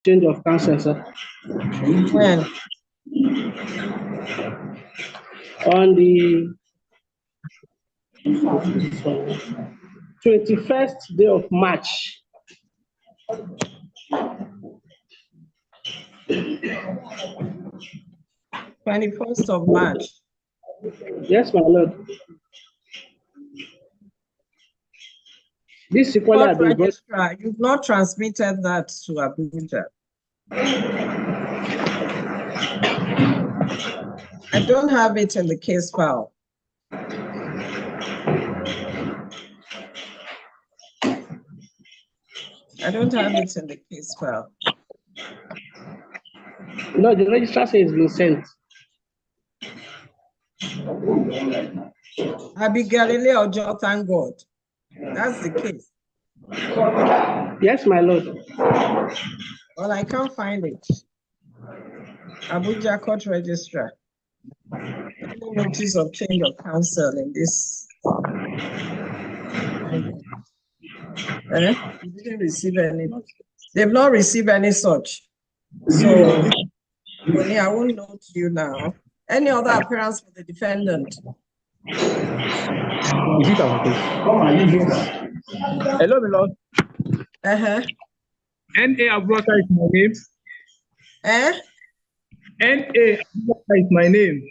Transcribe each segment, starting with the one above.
change of counsel, sir. When? On the 21st day of March. of March. Yes, my lord. This circular has been brought. You've not transmitted that to Abuja. I don't have it in the case file. I don't have it in the case file. No, the registrar says it's been sent. Abigail Ojo, thank God. That's the case. Yes, my lord. Well, I can't find it. Abuja Court Registrar. Any notice of change of counsel in this? You didn't receive any. They've not received any such. So, Bonnie, I won't note you now. Any other appearance for the defendant? Hello, my lord. N.A. Abubakar is my name. N.A. Abubakar is my name.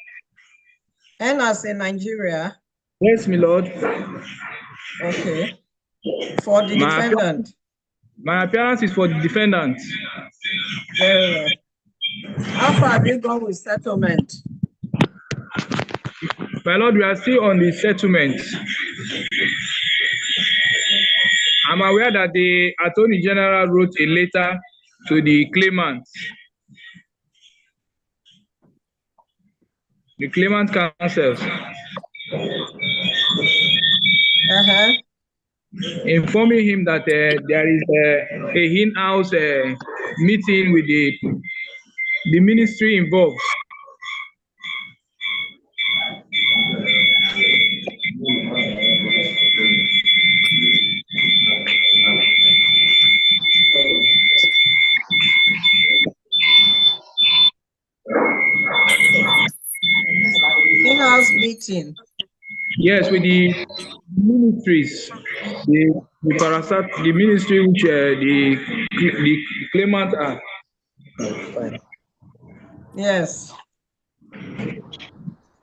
N as in Nigeria? Yes, my lord. Okay. For the defendant? My appearance is for the defendant. Very well. How far have you gone with settlement? My lord, we are still on the settlement. I'm aware that the Attorney General wrote a letter to the claimant. The claimant counsels. Informing him that there is a in-house meeting with the ministry involved. In-house meeting? Yes, with the ministries, the ministry which the claimant are. Yes.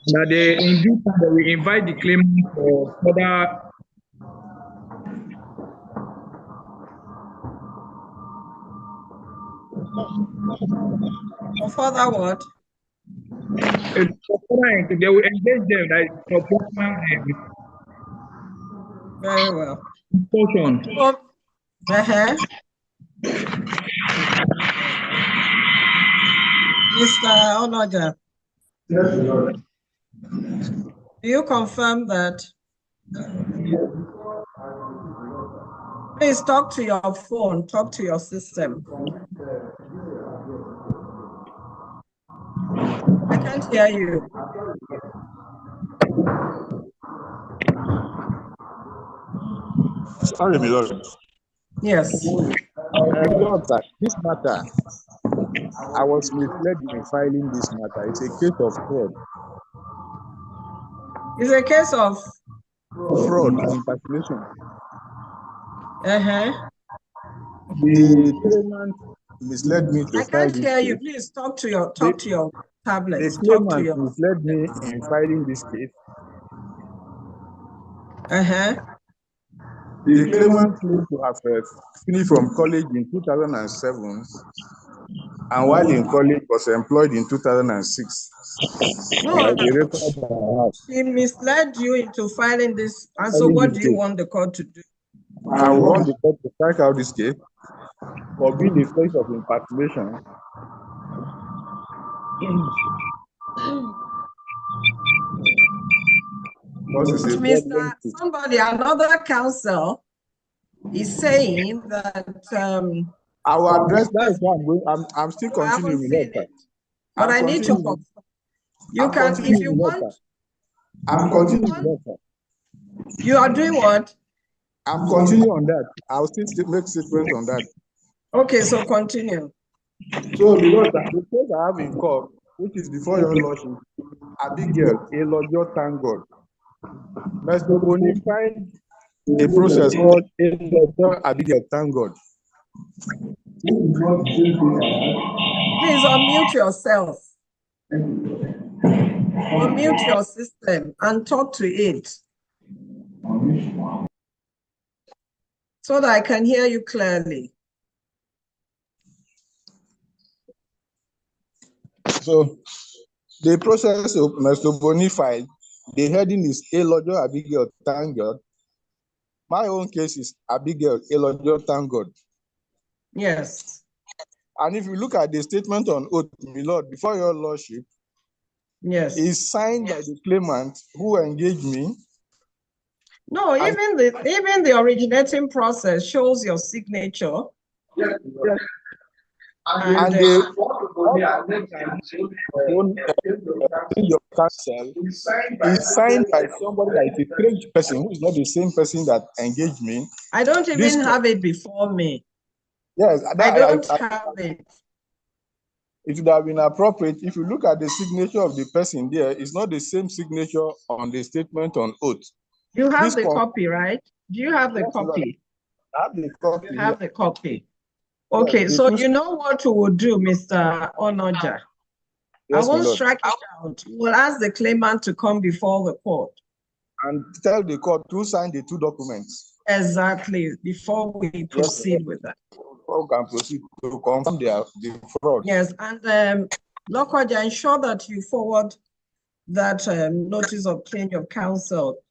That they indeed they will invite the claimant for further. For further what? They will engage them like for very well. Mr. Onoja. Yes, Lord. Do you confirm that? Please talk to your phone, talk to your system. I can't hear you. Sorry, my lord. Yes. Lord, this matter, I was misled in filing this matter. It's a case of fraud. It's a case of fraud and impersonation. The claimant misled me to I can't hear you. Please talk to your tablet. The claimant misled me in filing this case. The claimant claimed to have finished from college in 2007, and while in college was employed in 2006. No, he misled you into filing this. And so what do you want the court to do? I want the court to strike out this case for being the case of impersonation. Mr. Somebody, another counsel is saying that our address, that is why I'm still continuing. But I need to confirm. You can, if you want. I'm continuing. You are doing what? I'm continuing on that. I'll still make statements on that. Okay, so continue. So, because the case I have in court, which is before your lordship, Abigail, Elojo, thank God. Mr. Boni filed a process called Elojo, Abigail, thank God. Please unmute yourself. Unmute your system and talk to it so that I can hear you clearly. So, the process of Mr. Boni filed, the heading is Elojo, Abigail, thank God. My own case is Abigail, Elojo, thank God. Yes. And if you look at the statement on oath, my lord, before your lordship, yes, is signed by the claimant who engaged me. No, even the originating process shows your signature. Yes. And your counsel is signed by somebody that is a strange person who is not the same person that engaged me. I don't even have it before me. Yes, I don't have it. It would have been appropriate if you look at the signature of the person there. It's not the same signature on the statement on oath. You have the copy, right? Do you have the copy? I have the copy. You have the copy. Okay, yes, so you know what we will do, Mr. Onoja? Yes, I won't strike it out. We'll ask the claimant to come before the court. And tell the court to sign the two documents. Exactly, before we proceed with that. We can proceed to confirm the fraud. Yes, and Lokoja, ensure that you forward that notice of change of counsel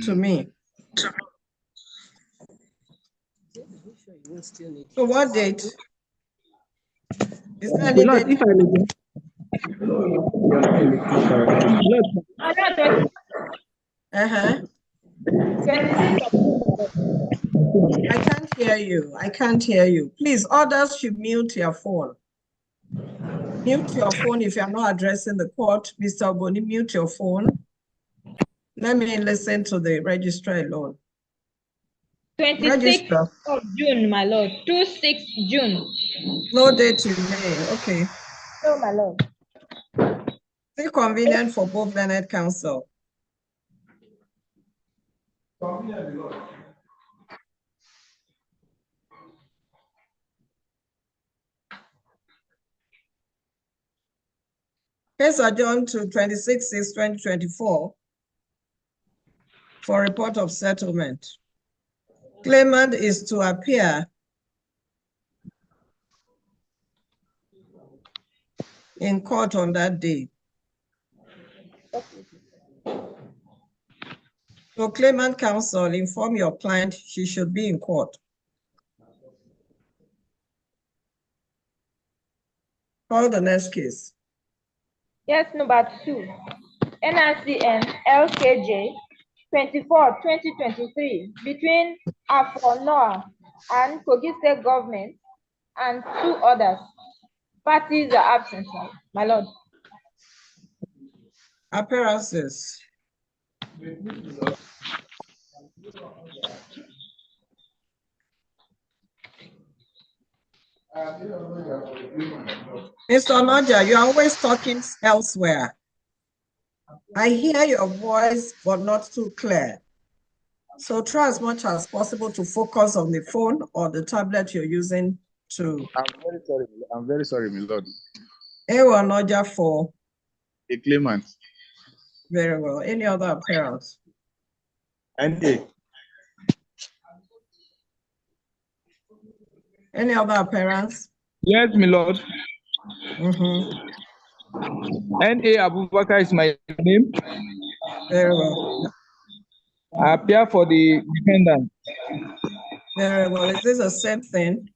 to me. So what date? Is there any Lord, date? if I may. I can't hear you. I can't hear you. Please, others should mute your phone. Mute your phone if you're not addressing the court. Mr. Boni, mute your phone. Let me listen to the registrar alone. 26th of June, my lord. 26th June. No date in May. Okay. No, my lord. Is it convenient for both learned counsel? Convenient, Lord. Case adjourned to 26/6/2024 for report of settlement. Claimant is to appear in court on that day. So claimant counsel, inform your client she should be in court. Call the next case. Yes, number 2. NRCN LKJ 24/2023 between Afro Noah and Kogi State Government and 2 others. Parties are absent, my lord. Appearances. Mr. Onoja, you're always talking elsewhere. I hear your voice, but not too clear. So try as much as possible to focus on the phone or the tablet you're using to. I'm very sorry, my lord. Ewa Onoja for. A claimant. Very well. Any other appearance? Any other appearance? Yes, my lord. N.A. Abubakar is my name. Very well. I appear for the defendant. Very well. Is this the same thing?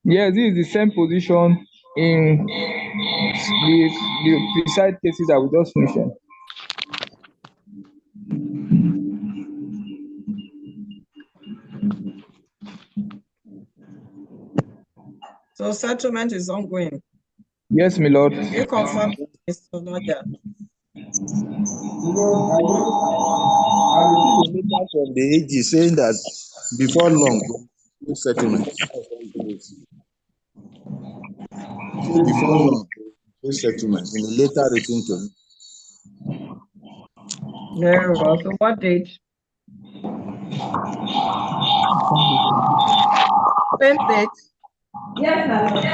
Yes, this is the same position in the precise cases that we just mentioned. So settlement is ongoing. Yes, my lord. You confirm, Mr. Onoja. I received a letter from the AG saying that before long, no settlement. before long, this settlement in a later written to me. Very well. So what date? Same date. Yes, my lord.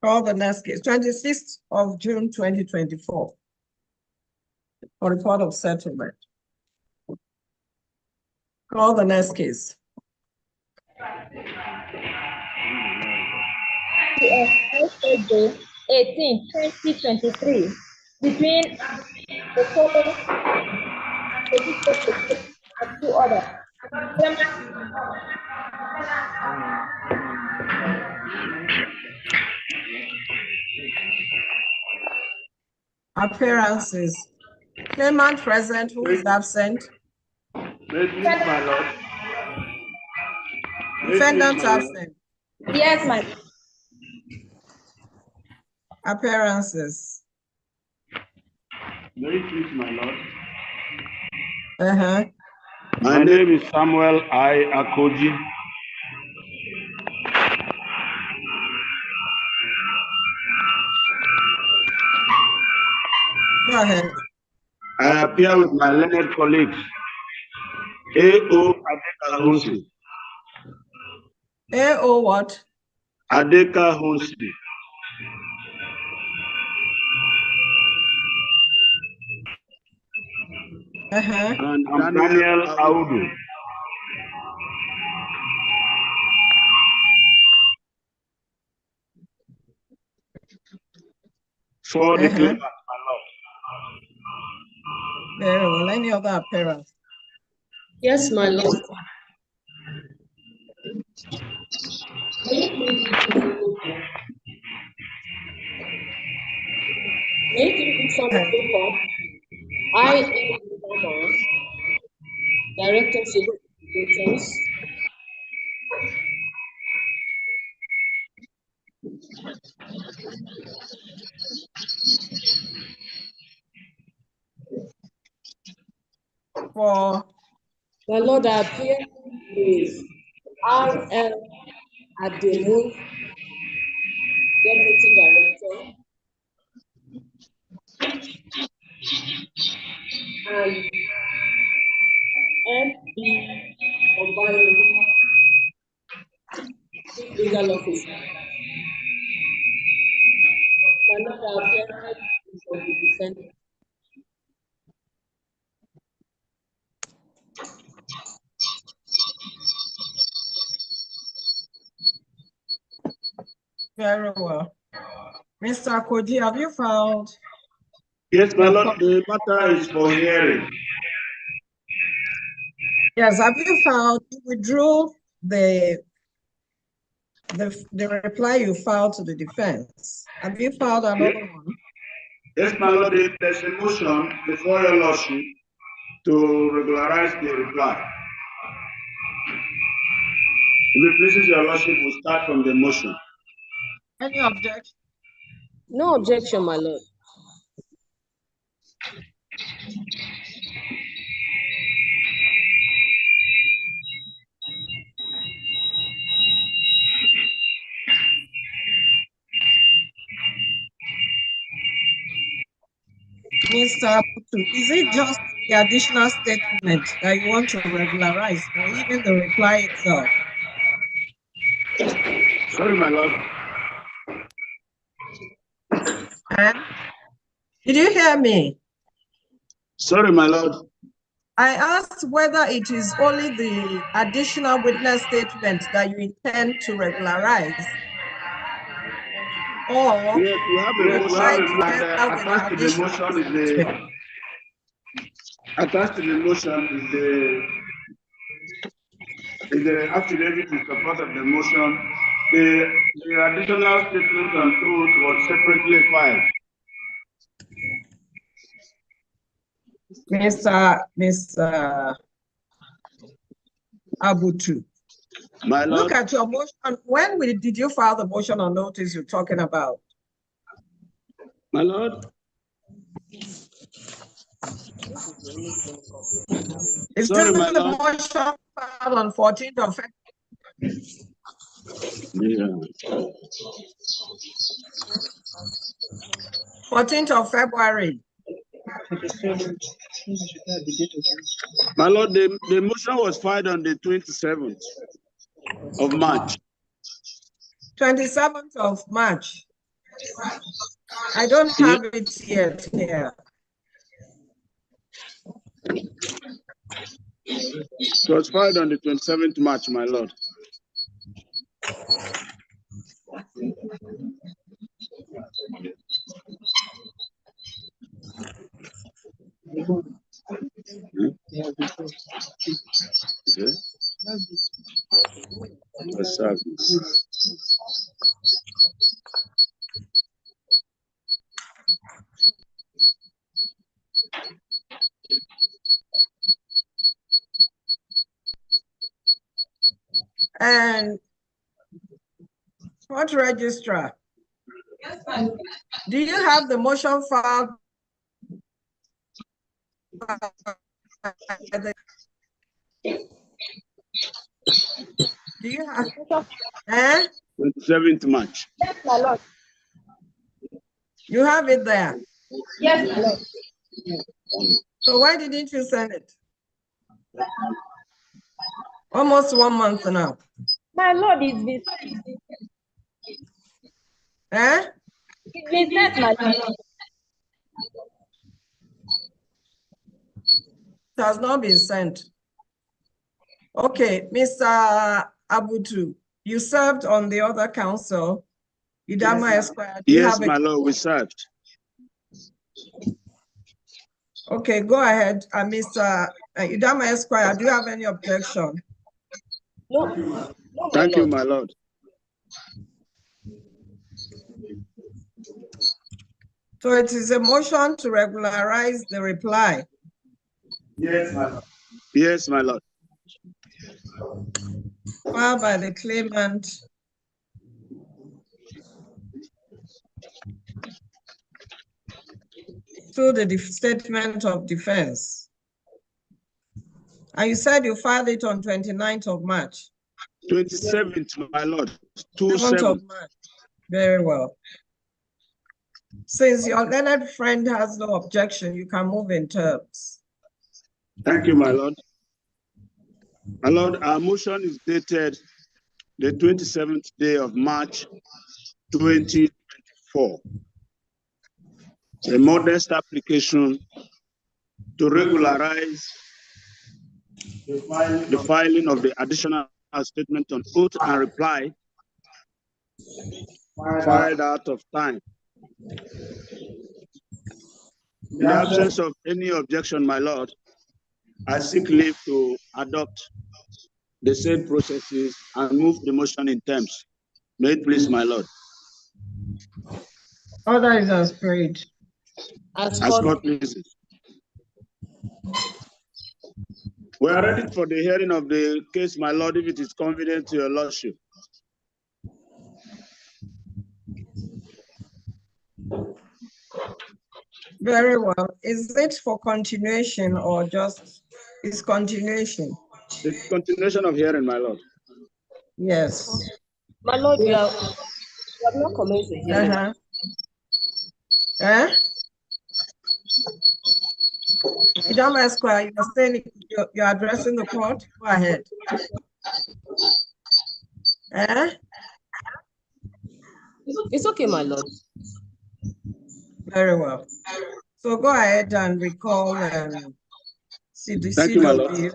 Call the next case, 26th of June, 2024. For report of settlement. Call the next case. Thursday, 18, 2023, between Lokoja and two others. Appearances. Claimant present, who is absent? My lord. Defendant absent. Yes, my Appearances. Very pleased, my lord. My name is Samuel I. Akoji. Go ahead. I appear with my learned colleagues, A.O. Adeka Hunsi. A.O. what? Adeka Hunsi. And Daniel Audu. For the claimant, my lord. Very well. Any other appearance? Yes, my lord. I am Director of Civil Defense. For my lord, I appear with R.L. Ademu, Deputy Director, and M.B. Oyewumi, Chief Legal Officer. My lord, I appear for the defendant. very well. Mr. Akoji, have you filed? Yes, my lord, the matter is for hearing. Yes, have you filed? You withdrew the reply you filed to the defense. Have you filed another one? Yes, my lord, there's a motion before your lordship to regularize the reply. If it pleases your lordship, we'll start from the motion. Any objection? No objection, my lord. Mr. Abutu, is it just the additional statement that you want to regularize, or even the reply itself? Sorry, my lord. Did you hear me? Sorry, my lord. I asked whether it is only the additional witness statement that you intend to regularize, or yes, we have a motion, and attached to the motion is the affidavit in support of the motion. The additional statement on oath was separately filed. Abutu. My Lord. Look at your motion. When did you file the motion on notice you're talking about? My Lord. Is Sorry, this my the Lord. motion filed on 14th of February? Yeah. 14th of February. My Lord, the motion was filed on the 27th of March. 27th of March. I don't have it yet here. It was filed on the 27th March, my Lord. The service. And what registrar? Do you have the motion filed? Do you have? 27th March. Yes, my Lord. You have it there. Yes, my Lord. So why didn't you send it? Almost 1 month now. My Lord, it's been It's been sent, my Lord. It has not been sent. Okay, Mr. Abutu, you served on the other council, Idama Esquire. Yes, my Lord, we served. Okay, go ahead. Mr. Idama Esquire, do you have any objection? No. Thank you, my Lord. So it is a motion to regularize the reply. Yes, my Lord. Yes, my Lord. Filed by the claimant through the statement of defense. And you said you filed it on 29th of March. 27th, my Lord. 7th of March. Very well. Since your learned friend has no objection, you can move in terms. Thank you, my Lord. My Lord, our motion is dated the 27th day of March, 2024. It's a modest application to regularize the filing of the additional statement on oath and reply filed out of time. In the absence of any objection, my Lord, I seek leave to adopt the said processes and move the motion in terms. May it please, my Lord. Order is as prayed. As God pleases. We are ready for the hearing of the case, my Lord, if it is convenient to your Lordship. Very well. Is it for continuation or just is continuation? The continuation of hearing, my Lord. Yes. my Lord, you have not commenced the hearing. Idama Esquire, you are saying you're addressing the court? Go ahead. It's okay, my Lord. Very well. So go ahead and recall CW. Thank you, my Lord.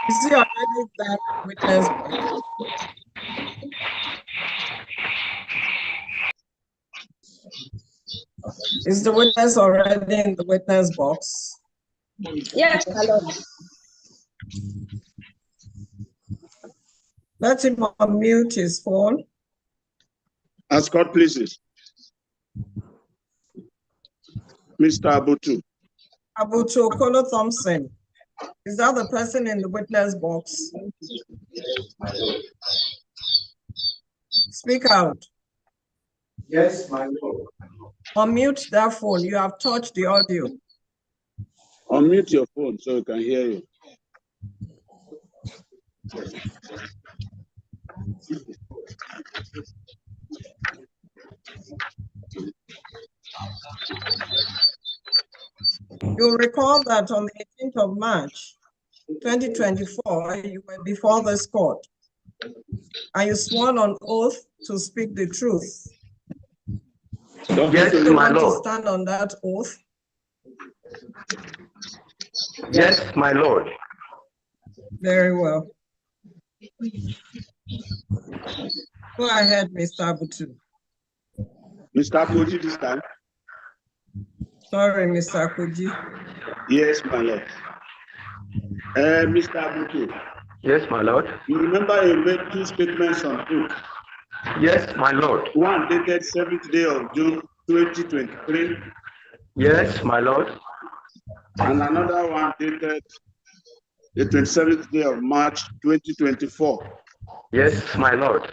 Is he already that witness box? Is the witness already in the witness box? Yes, my lord. Let him unmute his phone. As court pleases. Mr. Abutu. Abutu Okolo Thompson. Is that the person in the witness box? Speak out. Yes, my lord. Unmute that phone. You have touched the audio. Unmute your phone so we can hear you. You'll recall that on the 18th of March, 2024, you were before this court, and you sworn on oath to speak the truth. Yes, Do you my want to lord. stand on that oath? Yes, my lord. Very well. Go ahead, Mr. Abutu. Mr. Koji this time? Sorry, Mr. Koji. Yes, my lord. Mr. Abutu. Yes, my lord. You remember you made two statements on oath. Yes, my lord. One dated 7th day of June 2023. Yes, my lord. And another one dated the 27th day of March 2024. Yes, my lord.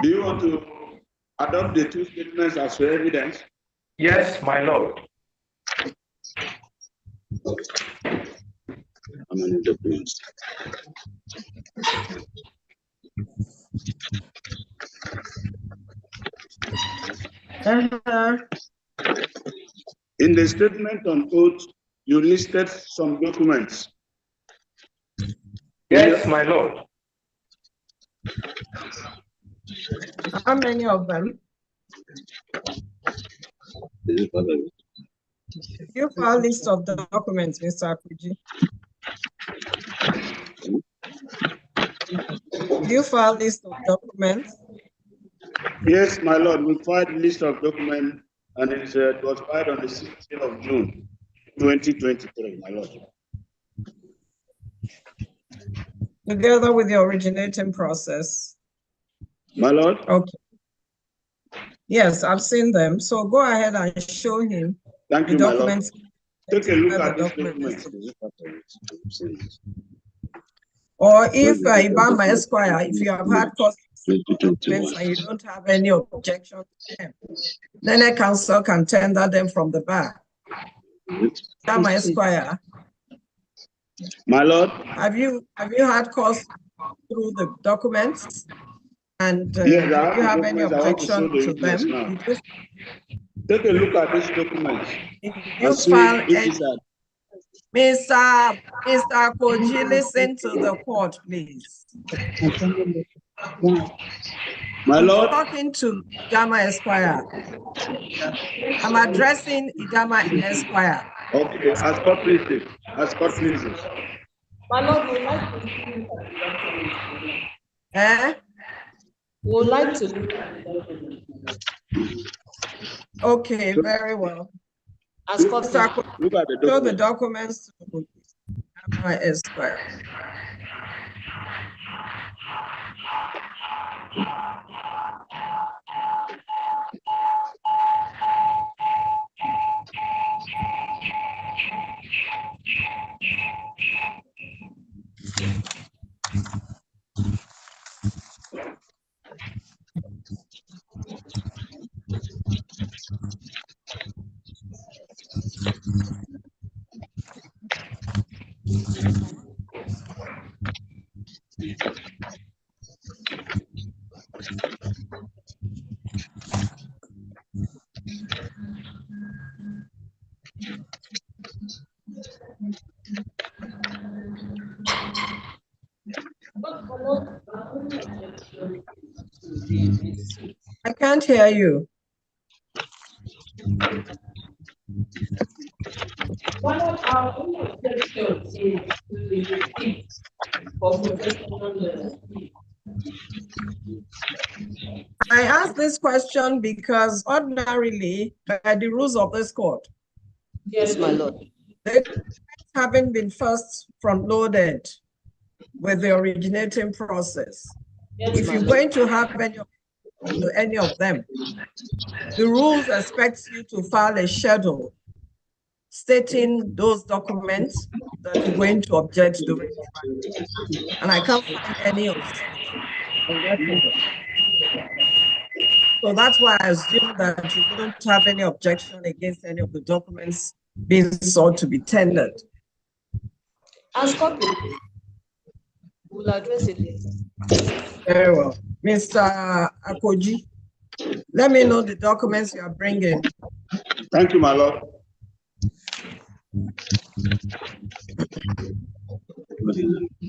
Do you want to adopt the two statements as your evidence? Yes, my lord. How many documents? In the statement on oath, you listed some documents. Yes, my lord. How many of them? You file a list of the documents, Mr. Akuji. You file a list of documents? Yes, my lord, we filed a list of documents and it was filed on the 16th of June, 2023, my lord. Together with the originating process. My lord? Okay. Yes, I've seen them. So go ahead and show him Thank the you, documents. my lord. Take a look at The these documents. Or if Ibama Esquire, if you have had cause documents and you don't have any objection to them, then a counsel can tender them from the bar. Ibama Esquire. My lord. Have you had cause through the documents? And Yeah, do you have any objection to them? Now. Take a look at these documents. You file Mr. Koji, listen to the court, please. My lord. I'm talking to Idama Esquire. I'm addressing Idama Esquire. Okay, as court pleases. As court pleases. My lord, we would like to see the Eh? We would like to look at the documents. Okay, very well. As court, look at the documents. Show the documents to Idama Esquire. I can't hear you. One of our only objections is to the receipt for professional I asked this question because ordinarily, by the rules of this court, Yes, my lord. they haven't been first front-loaded with the originating process. Yes, If my you're lord. going to have any of them, the rules expect you to file a schedule stating those documents that you're going to object during trial. And I can't find any of on record. So that's why I assume that you wouldn't have any objection against any of the documents being sought to be tendered. As copy, we'll address it later. Very well. Mr. Akoji, let me know the documents you are bringing. Thank you, my lord.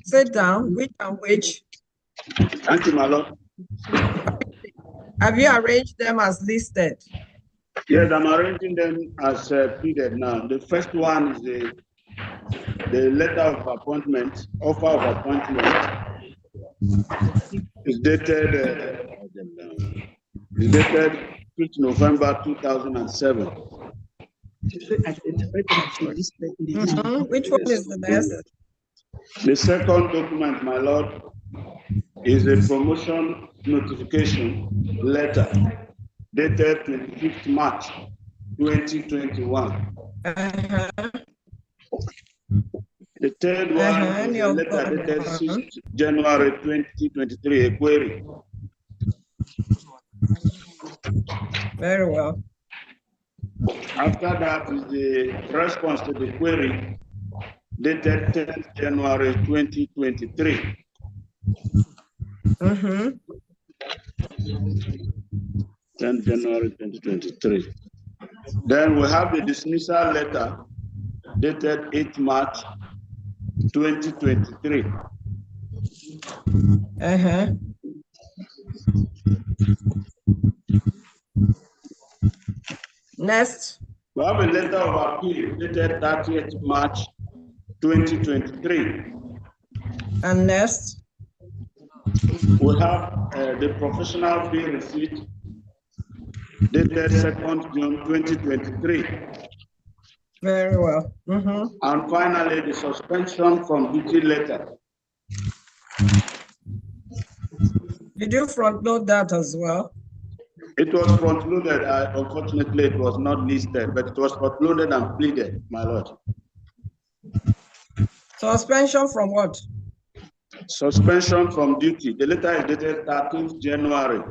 Sit down, which and which. Thank you, my lord. Have you arranged them as listed? Yes, I'm arranging them as pleaded now. The first one is the letter of appointment, offer of appointment. It's dated 5th November 2007. Which one is the best? The second document, my lord, is a promotion notification letter dated 25th March 2021. The third one is a letter dated 6th January 2023, a query. Very well. After that is the response to the query dated 10th January 2023. 10th January 2023. Then we have the dismissal letter dated 8th March 2023. Next. We have a letter of appeal dated 30th March 2023. And next. We have the professional fee receipt dated 2nd June 2023. Very well. And finally, the suspension from duty letter. Did you front load that as well? It was front loaded. Unfortunately, it was not listed, but it was front loaded and pleaded, my lord. Suspension from what? Suspension from duty. The letter is dated 13th January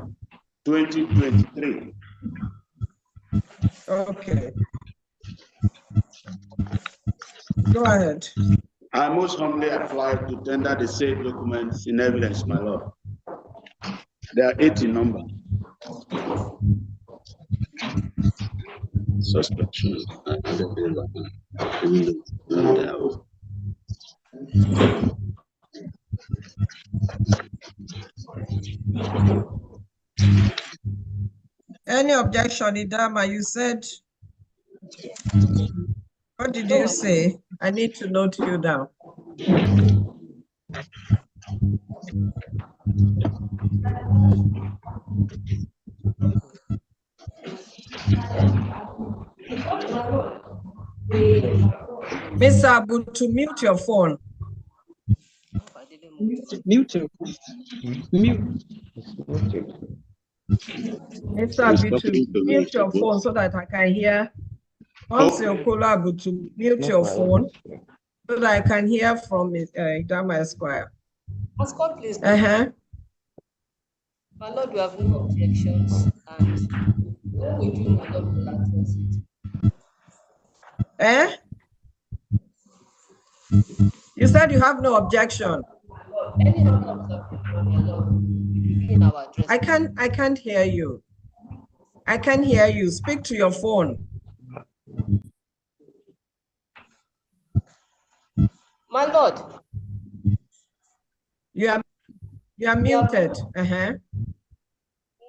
2023. Okay. Go ahead. I most humbly apply to tender the said documents in evidence, my lord. There are 8 in number. Suspension. Any objection, Idama? You said, what did you say? I need to note you down. Mr. Abu, to mute your phone. Mute your phone. Mute. Mr. Abu, to mute your phone so that I can hear. Once you're Abu, to mute your phone so that I can hear from Idama Esquire. Ascot, please. My lord, we have no objections, and when we do, my lord will address it. You said you have no objection. Any other observation in our address? I can't hear you. I can't hear you. Speak to your phone. My lord. You are muted.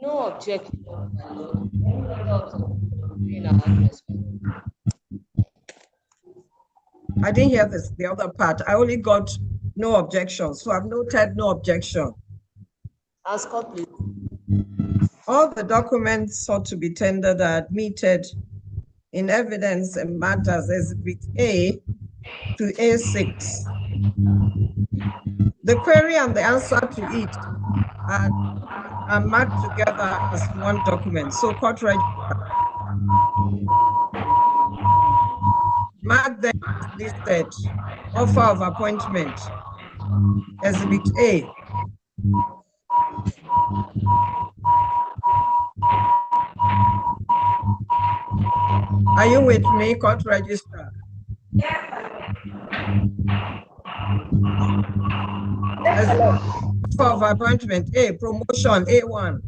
No objection, my lord. Any other observation in our address? I didn't hear the other part. I only got no objection. So I've noted no objection. Ask her, please. All the documents sought to be tendered are admitted in evidence and matters exhibit A to A6. The query and the answer to it are marked together as one document. So court register. Mark them as listed. Offer of appointment. Exhibit A. Are you with me, court register? Offer of appointment A. Promotion A1.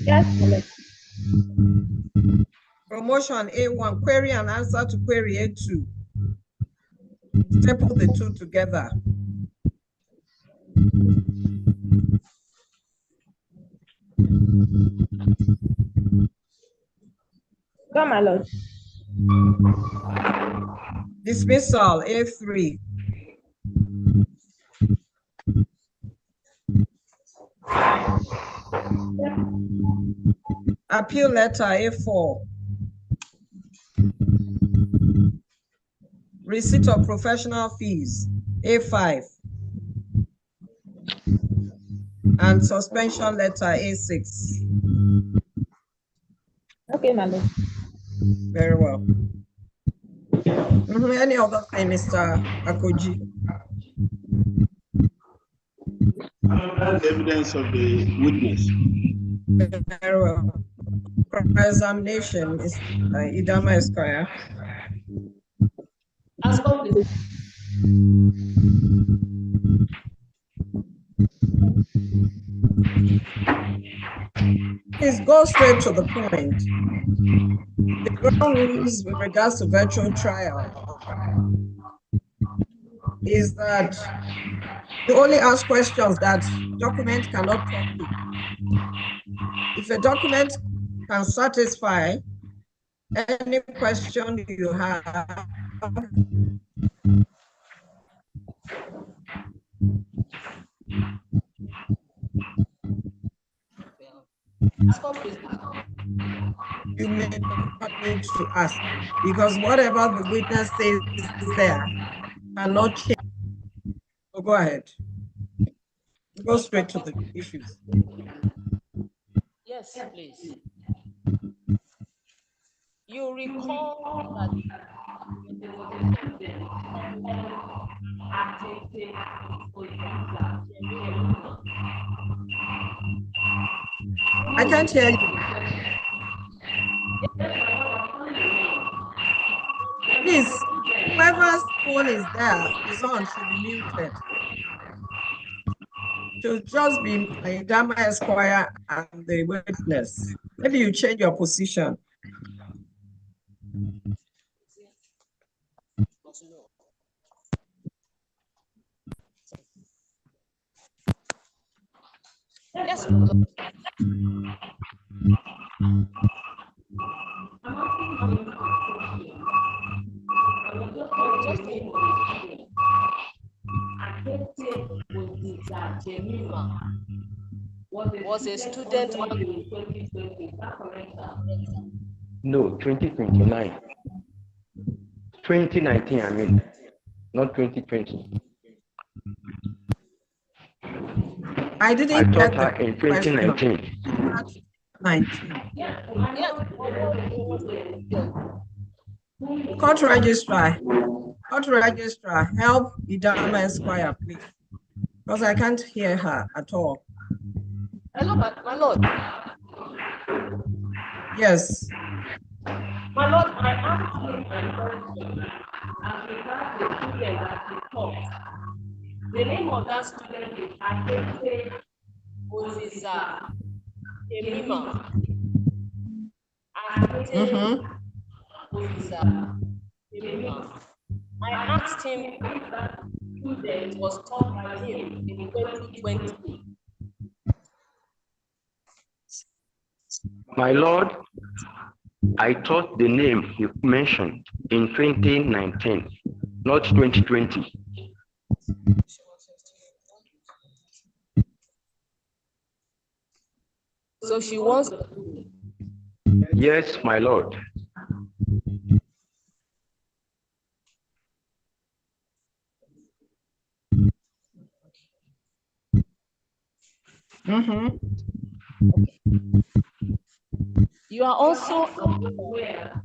Yes, Promotion A1, query and answer to query A2. Staple the two together. Come, my lord. Dismissal A3. Appeal letter A4. Receipt of professional fees A5. And suspension letter A6. Okay, my lord. Very well. Any other thing, Mr. Akoji? Evidence of the witness. Very well. Examination is Idama Esquire. Ask her, please. Please go straight to the point. The ground rules with regards to virtual trial is that you only ask questions that document cannot talk to. If a document can satisfy any question you have, you may not need to ask, because whatever the witness says there cannot change. So go ahead. Go straight to the issues. Yes, please. You recall that I can't hear you. Please, whoever's phone is on should be muted. Should just be Idama Esquire and the witness. Maybe you change your position. yes. Was a student. No, 2029. 2019, I mean, not 2020. I didn't taught get her the in 2019. 19. Court registrar, help Idama Esquire, please, because I can't hear her at all. Hello, my lord. Yes. My lord, I asked you a question as regards the student that you taught. The name of that student is Akete Oziza Emima. Akete Oziza Emima. I asked him if that student was taught by him in 2020. My lord, I thought the name you mentioned in 2019, not 2020. So she wants. Yes, my lord. You are also aware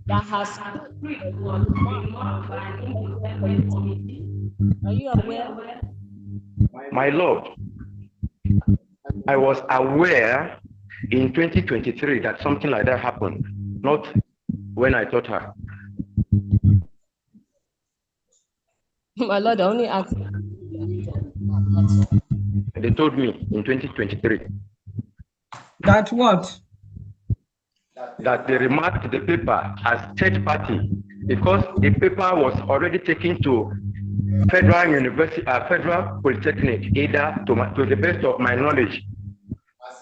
that has was marked by committee. Are you aware? My lord, I was aware in 2023 that something like that happened, not when I taught her. My lord, I only asked. They told me in 2023. That what? That they remarked the paper as third party because the paper was already taken to Federal University, Federal Polytechnic, either to the best of my knowledge.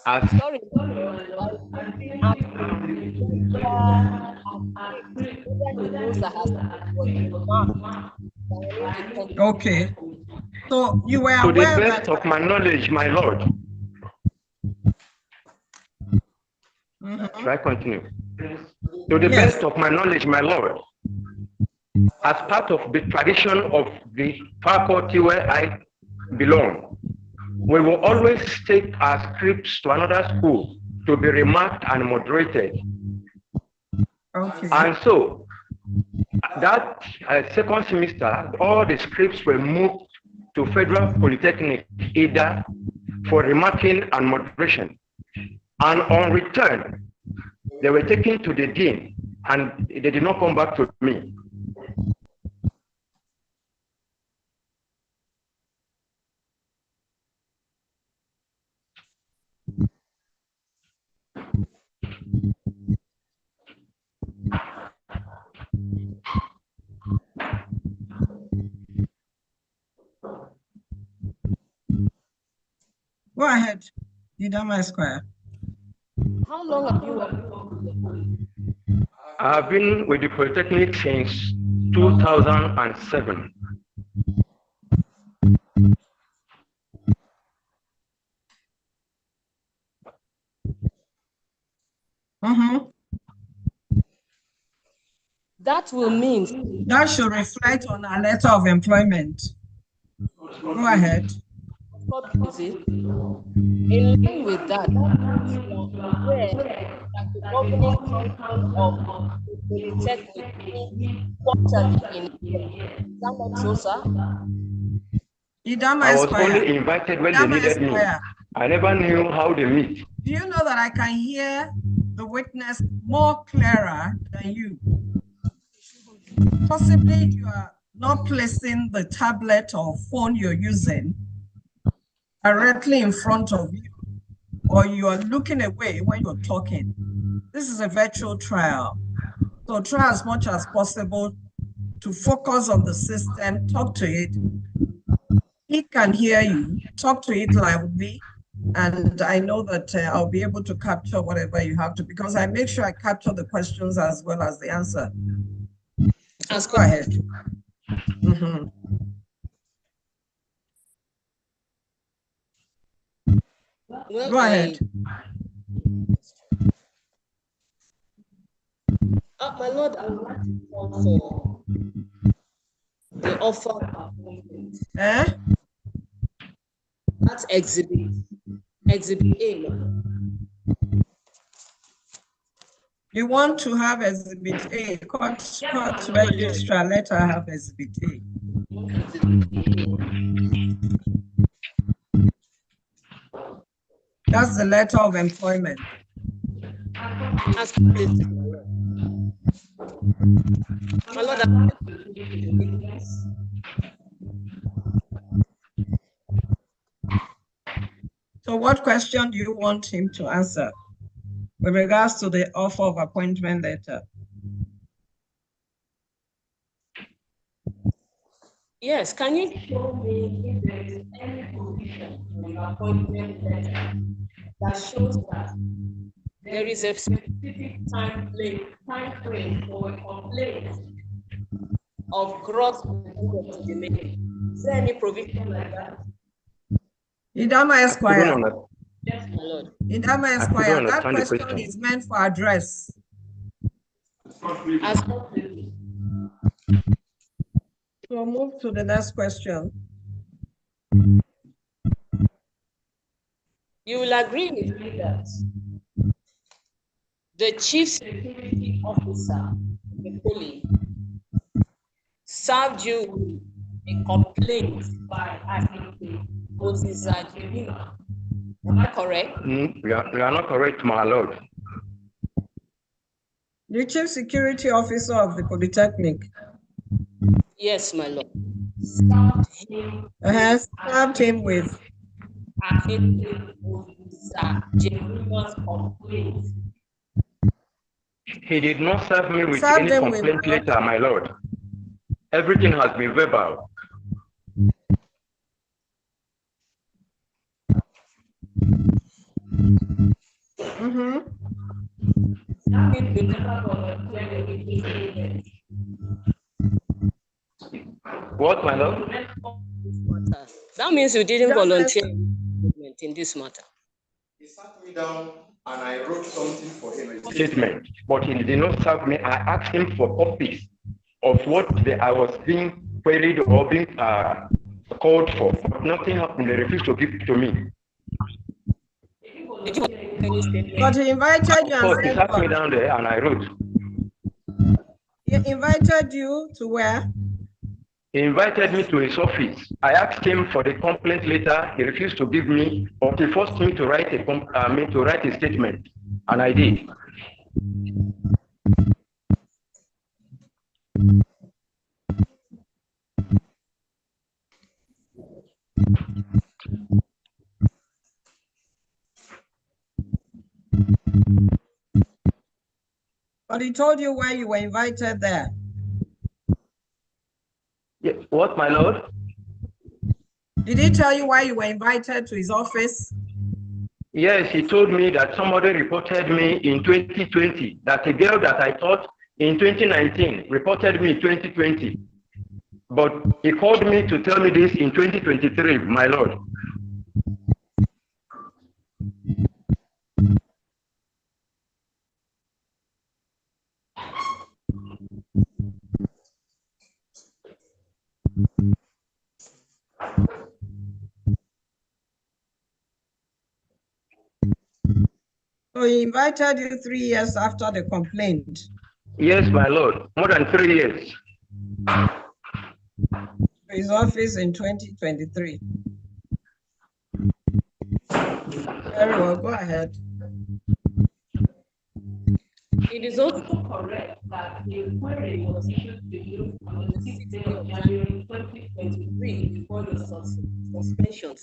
As sorry. Okay. So you were to aware the best of my knowledge, my lord. Should I continue? To the best of my knowledge, my lord, as part of the tradition of the faculty where I belong, we will always take our scripts to another school to be remarked and moderated. Okay. And so, that second semester, all the scripts were moved to Federal Polytechnic, either for remarking and moderation. And on return, they were taken to the dean, and they did not come back to me. Go ahead, Idama Square. How long have you worked? I've been with the Polytechnic since 2007. That will mean that should reflect on our letter of employment. Go ahead. In line with that, where the governing council of the Polytechnic quarterly in is that not so, sir? I was only invited when they needed me. I never knew how they meet. Do you know that I can hear the witness more clearer than you? Possibly you are not placing the tablet or phone you're using directly in front of you, or you are looking away when you're talking. This is a virtual trial. So try as much as possible to focus on the system, talk to it. It can hear you, talk to it loudly, and I know that I'll be able to capture whatever you have to, because I make sure I capture the questions as well as the answer. So go ahead. Go ahead. My lord, I would like to call for the offer. That's exhibit A. You want to have exhibit A, court registrar, let her have exhibit A. That's the letter of employment. As completed. My Lord, So what question do you want him to answer with regards to the offer of appointment letter? yes, can you show me if there is any provision in the appointment letter that shows that there is a specific time frame for a complaint of gross misconduct to be made? Is there any provision like that? Idama Esquire. Yes, my Lord. Idama Esquire, that understand the question question. is meant for address. As So move to the next question. you will agree with me that the chief security officer, the police, served you with a complaint by Moses Ajimina. Am I correct? You are not correct, my Lord. The chief security officer of the Polytechnic Yes, my Lord. has served him with Ajimina's complaint. He did not serve me with Served any him with complaint what? letter, my Lord. Everything has been verbal. Mm-hmm. What, my Lord? That means you didn't volunteer in this matter. He sat me down and I wrote something for him, a statement, but he did not serve me. I asked him for copies of what I was being queried or being called for, but nothing happened. They refused to give it to me. But he invited you and He said sat me what? down there and I wrote. He invited you to where? He invited me to his office. I asked him for the complaint letter. He refused to give me, but he forced me to write a statement, and I did. But he told you why you were invited there. Yes. What, my Lord? Did he tell you why you were invited to his office? Yes, he told me that somebody reported me in 2020, that a girl that I thought in 2019 reported me in 2020. But he called me to tell me this in 2023, my Lord. So he invited you 3 years after the complaint? Yes, my Lord, more than 3 years. To his office in 2023. Very well, go ahead. It is also correct that the query was issued to you on the 6th of January 2023 before the suspension.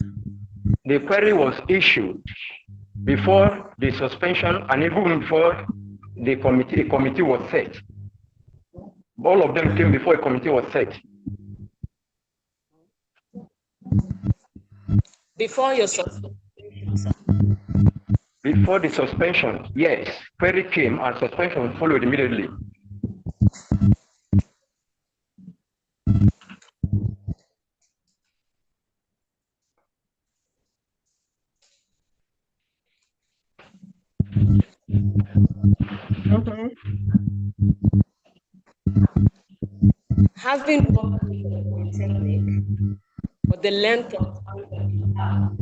The query was issued before the suspension and even before the committee was set. All of them came before a committee was set. Before your suspension, sir. Before the suspension, yes, query came and suspension followed immediately. Having worked with the Polytechnic for the length of time that you have,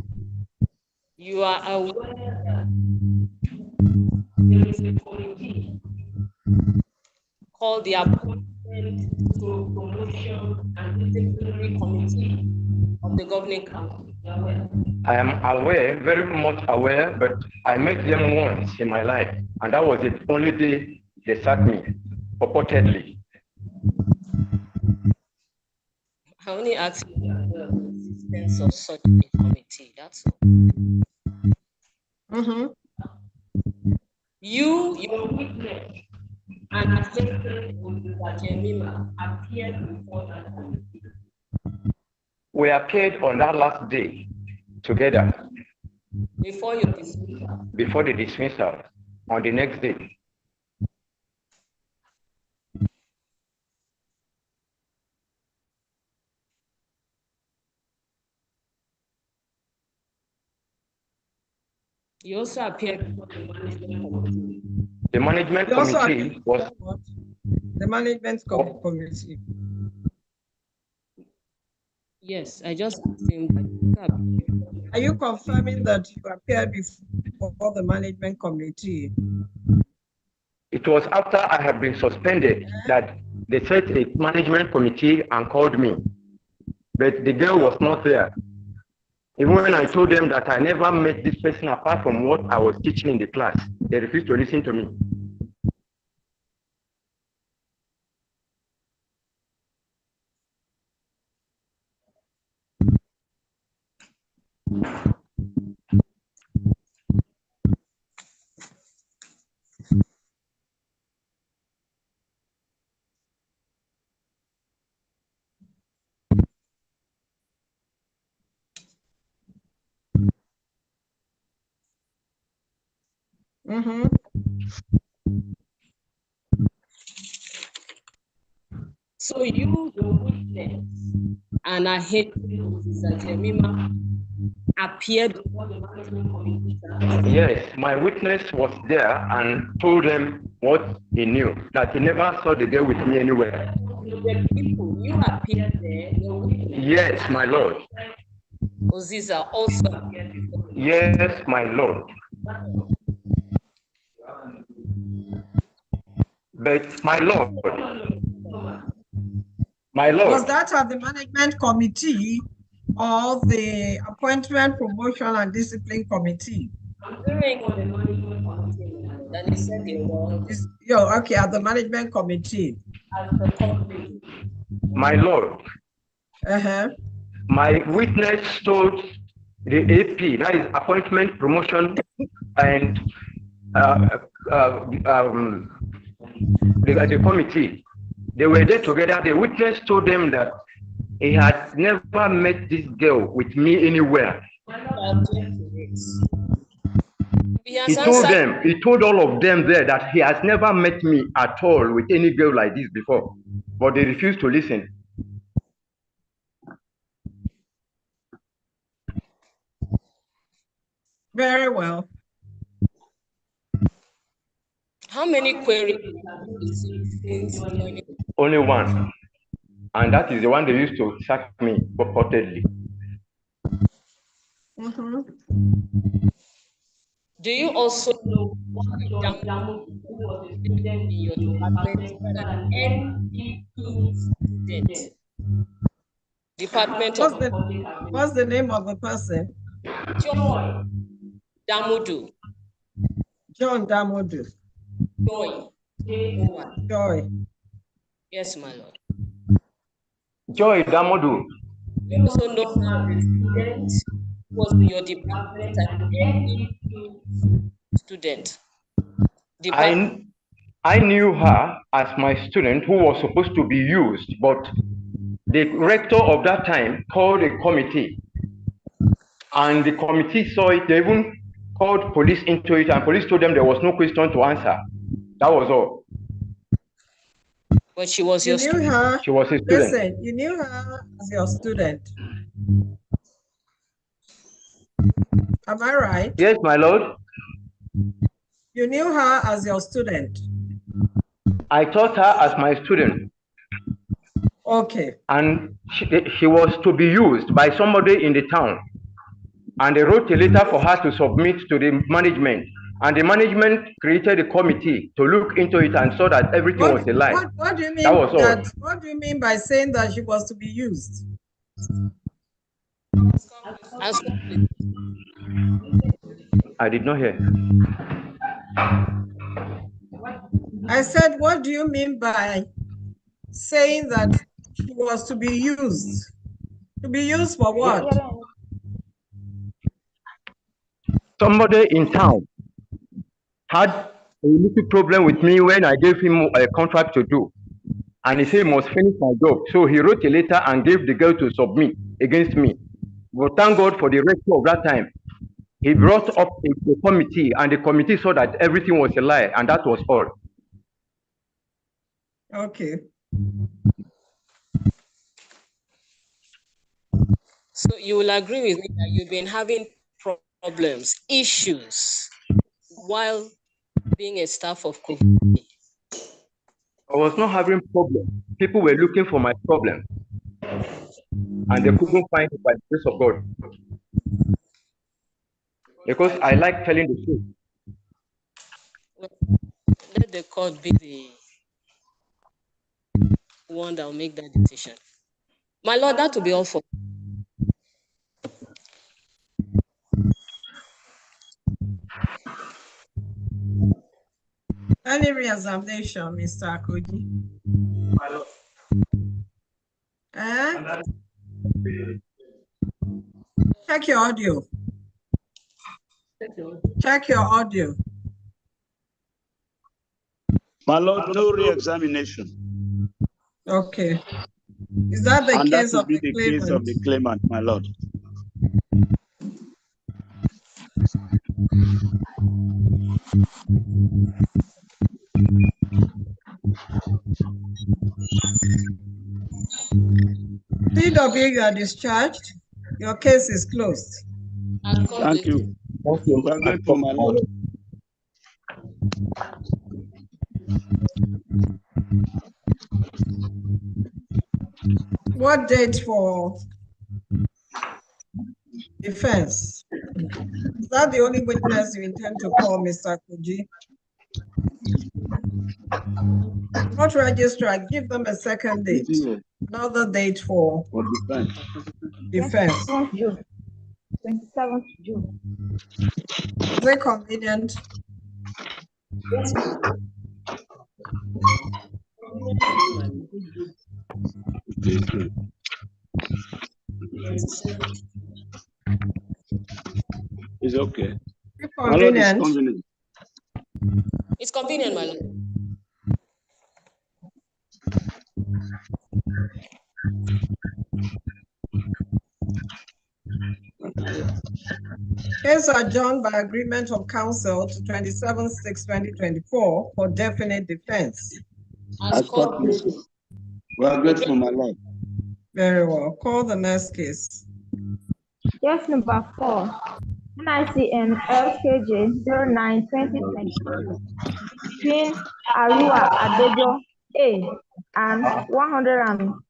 you are aware that there is a committee called the Appointment Promotion and Disciplinary Committee of the Governing Council. I am aware, very much aware, but I met them once in my life, and that was the only day they sacked me, purportedly. I only asked you the existence of such a committee, that's all. You, your witness, and Assistant Jemima appeared before that committee. We appeared on that last day together. Before your dismissal? Before the dismissal, on the next day. You also appeared before the management committee. The management committee was... The management committee. Yes, I just asked him. Are you confirming that you appeared before the management committee? It was after I had been suspended that they set a management committee and called me. But the girl was not there. Even when I told them that I never met this person apart from what I was teaching in the class, they refused to listen to me. So you, the witness, and I hate Mr. Jemima appeared before the management committee. Yes, my witness was there and told them what he knew, that he never saw the girl with me anywhere. The people, you appeared there, your witness. Yes, my lord. Oziza also appeared before. Yes, my lord. But my lord, was that at the management committee or the appointment, promotion, and discipline committee? During the management committee, then he said they were. Okay, at the management committee. As the committee. My lord. My witness told the AP, that is appointment, promotion, and the committee. They were there together. The witness told them that he had never met this girl with me anywhere. He told all of them there that he has never met me at all with any girl like this before, but they refused to listen. Very well. How many queries have you received since joining? Only one, and that is the one they used to sack me purportedly. Do you also know what Damu was a student in your department, student? Department of what's the name of the person? John Damudu. John Damudu. Joy. Joy. Yes, my lord. Joy Damudu. You also know how the student was in your department and student. I knew her as my student who was supposed to be used, but the rector of that time called a committee, and the committee saw it. They even called police into it, and police told them there was no question to answer. That was all. But she was your student. Her, she was a student. Listen, you knew her as your student. Am I right? Yes, my lord. You knew her as your student. I taught her as my student. Okay. And she was to be used by somebody in the town. And they wrote a letter for her to submit to the management. And the management created a committee to look into it and saw that everything was a lie. What do you mean That was all. What do you mean by saying that she was to be used? I did not hear. I said, what do you mean by saying that she was to be used? To be used for what? Somebody in town had a little problem with me when I gave him a contract to do. And he said he must finish my job. So he wrote a letter and gave the girl to submit against me. But thank God for the rescue of that time. He brought up a committee, and the committee saw that everything was a lie, and that was all. Okay. So you will agree with me that you've been having problems, issues, while being a staff of COVID. I was not having problems. People were looking for my problem, and they couldn't find it by the grace of God. Because I like telling the truth. Let the court be the one that will make that decision. My Lord, that will be all for me. Any re-examination, Mr. Akoji? Check your audio. Check your audio. My Lord, no re-examination. Okay. Is that the case of the claimant? Case of the claimant, my Lord. CW, you are discharged. Your case is closed. Thank you. Thank you. We are grateful, my Lord. What date for defense? Is that the only witness you intend to call, Mr. Koji? Court registrar, give them a second date. Another date for defense. 27th June. Is it convenient? Yes. It's okay. It's convenient. It's convenient, my Lord. Case adjourned by agreement of counsel to 27/6/2024 for definite defense. As court please. We are grateful, my Lord. Very well. Call the next case. Case number 4, NICN LKJ 09-2022 between Arua Adejo A and 156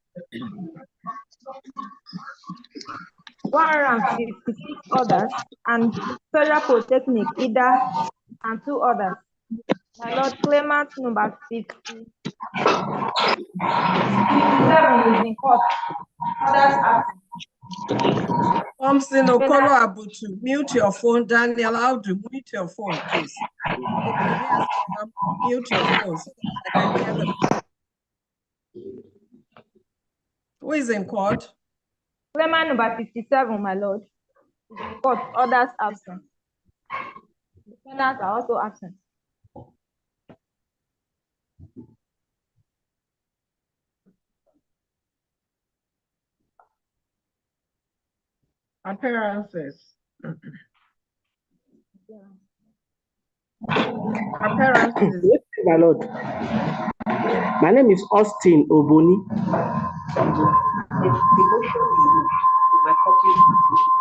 others, and Federal Polytechnic Ida and 2 others. My Lord, claimant number 57 is in court. Others absent. Thompson Okolo Abutu, mute your phone. Daniel Audu, mute your phone, please. Mute your phone so I can hear them. Who is in court? Claimant number 57, my Lord, is in court. Others absent. Defendants are also absent. Appearances. Appearances. Yes, my Lord. My name is Austin Oboni.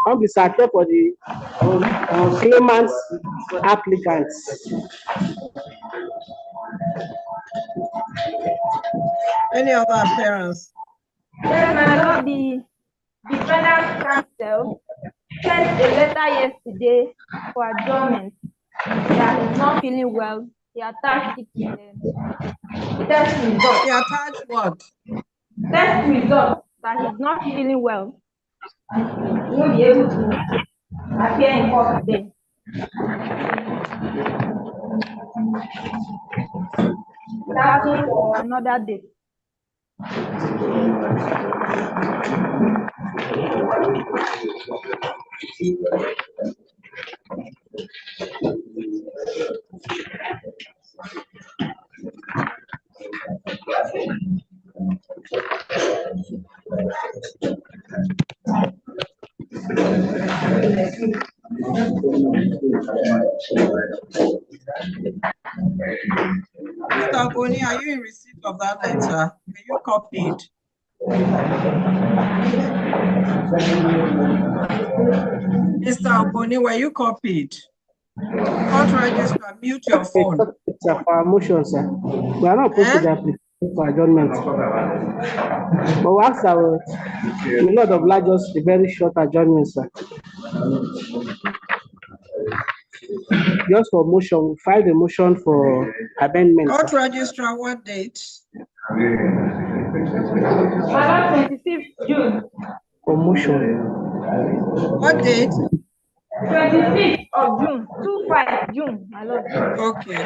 I'm the searcher for the claimants applicants. Any other appearance? Yes, my Lord, the defendant's counsel sent a letter yesterday for adjournment. They are he's not feeling well. He attached it to the test result. He attached what? Test result that he's not feeling well. He won't be able to appear in court today. He's asking for another date. Mr. Ogoni, are you in receipt of that letter? Were you copied? Mr. Ogoni, were you copied? Court registrar, mute your phone. It's a for motion, sir. We are not opposed to the application for adjournment. But we ask our Lord oblige us a very short adjournment, sir. Just for motion, we filed a motion for amendment. Court registrar, what date? 25th June. For motion. What date? 25th of June. 25 June, my lord. Okay.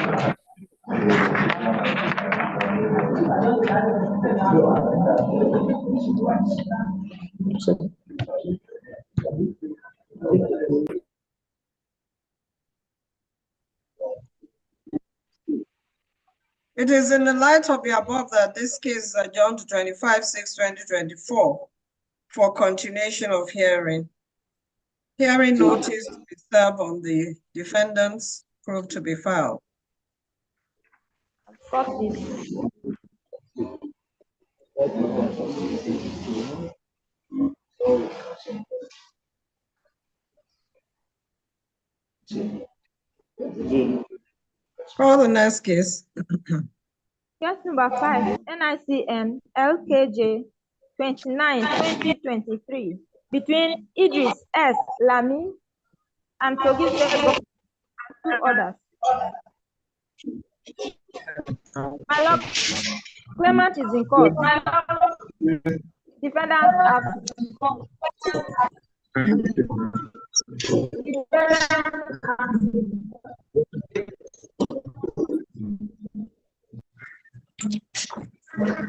It is in the light of the above that this case is adjourned to 25/6/2024 for continuation of hearing. Hearing notice to be served on the defendants proved to be filed. Got this. Call the next case. Case number 5, NICN LKJ 29/2023 between Idris S. Lami and Kogi State Government and 2 others. My lord, claimant is in court. Defendant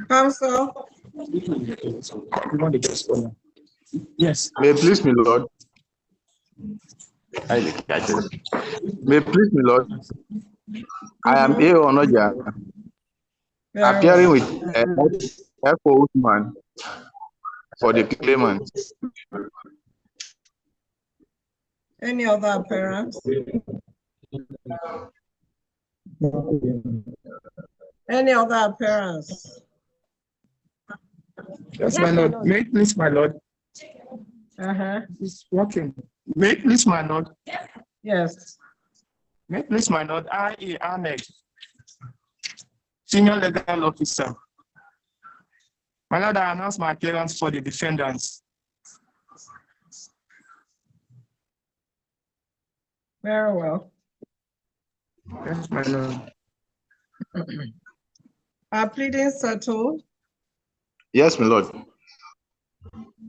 Counsel. Yes. May it please me, Lord. May it please me, Lord. I am A. Onoja, appearing with F.O. Usman for the claimant. Any other appearance? Any other appearance? Yes, my lord. May it please, my lord. It's working. May it please, my lord. Yes. May it please, my lord. I.E. Ahmed, Senior Legal Officer. My lord, I announce my appearance for the defendants. Very well. Yes, my lord. Are pleadings settled? Yes, my lord.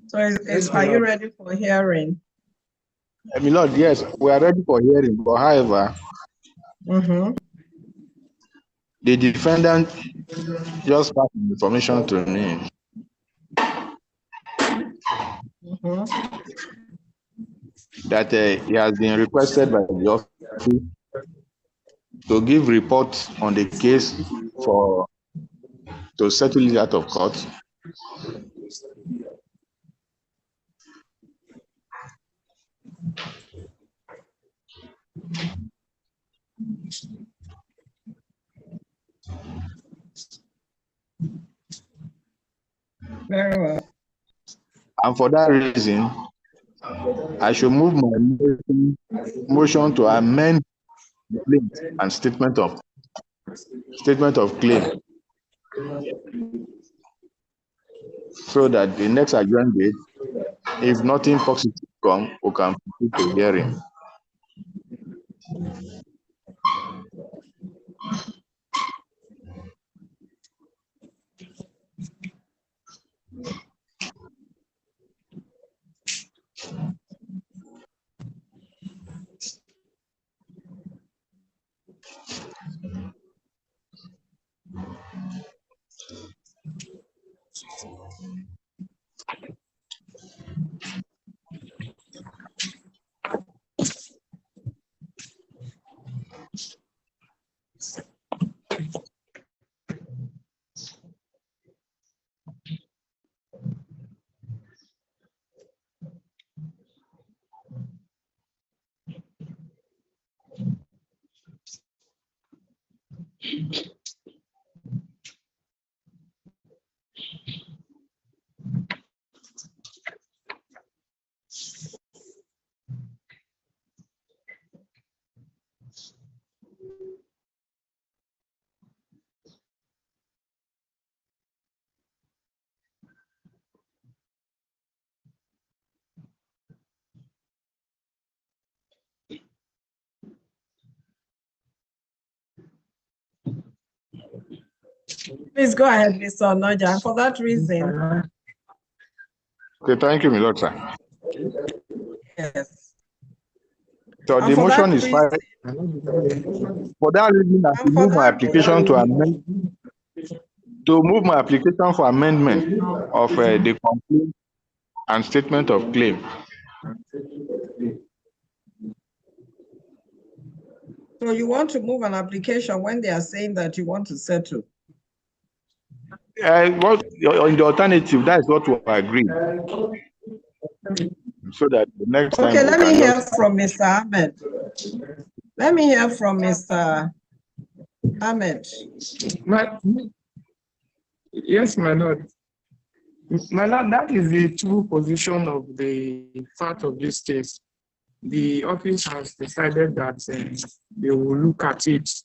So are you ready for hearing? My lord, yes, we are ready for hearing, but however, the defendant just passed information to me that he has been requested by the office to give reports on the case to settle it out of court. Very well. And for that reason, I should move my motion to amend the claim and statement of claim, so that the next adjourned date, if nothing positive comes, we can proceed to hearing. Please go ahead, Mr. Onoja. For that reason. Okay, thank you, my Lord, sir. Yes. So the motion is filed. For that reason, I will move my application to amend. To move my application for amendment of the complaint and statement of claim. So you want to move an application when they are saying that you want to settle? What in the alternative? That is what we agreed. So that the next time. Okay, let me hear from Mr. Ahmed. Let me hear from Mr. Ahmed. Yes, my lord. My lord, that is the true position of the part of this case. The office has decided that they will look at this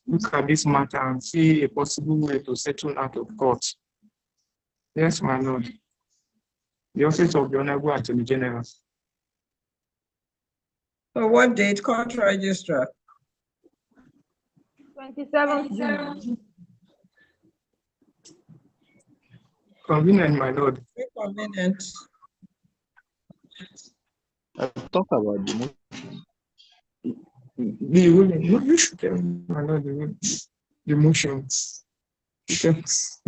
matter and see a possible way to settle out of court. Yes, my lord. The office of the Honorable Attorney General. So what date, court registrar? 27th June. Convenient, my lord. Very convenient. Let's talk about the motion. You should tell me, my lord, the motion. Yes.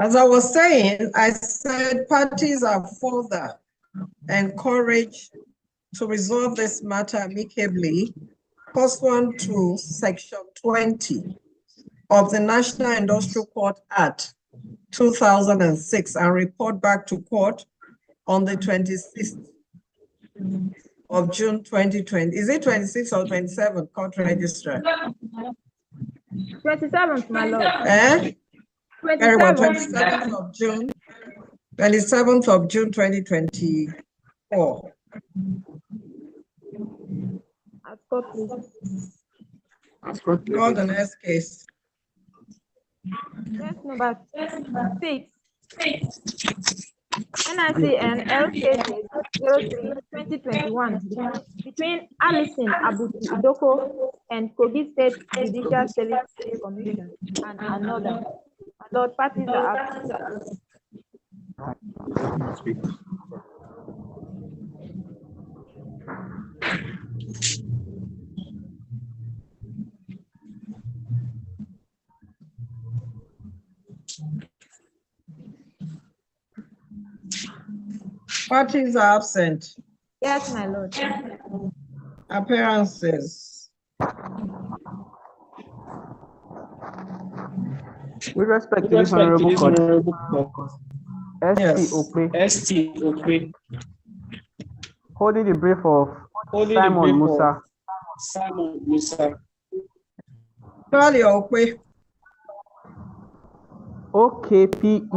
As I was saying, I said parties are further encouraged to resolve this matter amicably pursuant to Section 20 of the National Industrial Court Act 2006 and report back to court on the 26th of June 2020. Is it 26 or 27, court registrar? 27th, my lord. Very well, 27th of June. 27th of June 2024. Call the next case. Case number 6. NICN LKK 03-2021 between Alison Abutu Idoko and Kogi State Judicial Service Commission and another. Lord, parties are absent. Parties are absent. Yes, my lord. Appearances. With respect to this honorable court, Yes. ST Okwe, holding the brief of Simon Musa. Call your Okwe. OKPE.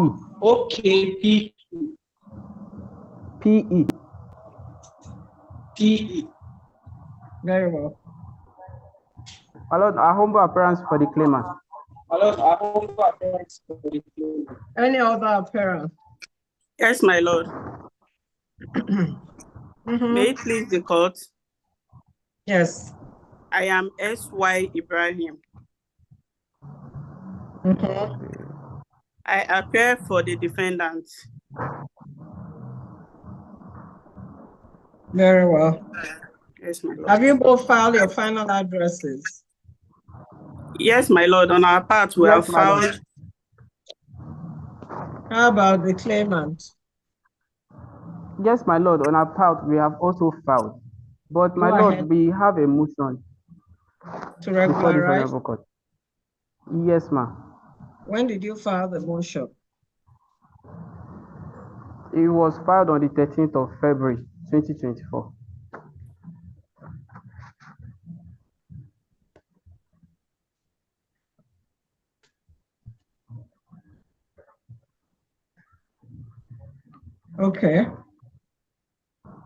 PE. Very well. My lord, a humble appearance for the claimant. Any other appearance? Yes, my lord. May it Mm-hmm. please the court. Yes. I am S.Y. Ibrahim. Mm-hmm. I appear for the defendant. Very well. Yes, my lord. Have you both filed your final addresses? Yes, my lord. On our part, we have filed. How about the claimant? Yes, my lord, on our part, we have also filed. But my Go lord, ahead. we have a motion To before this regularize? honorable court. Yes, ma'am. When did you file the motion? It was filed on the 13th of February, 2024. Okay.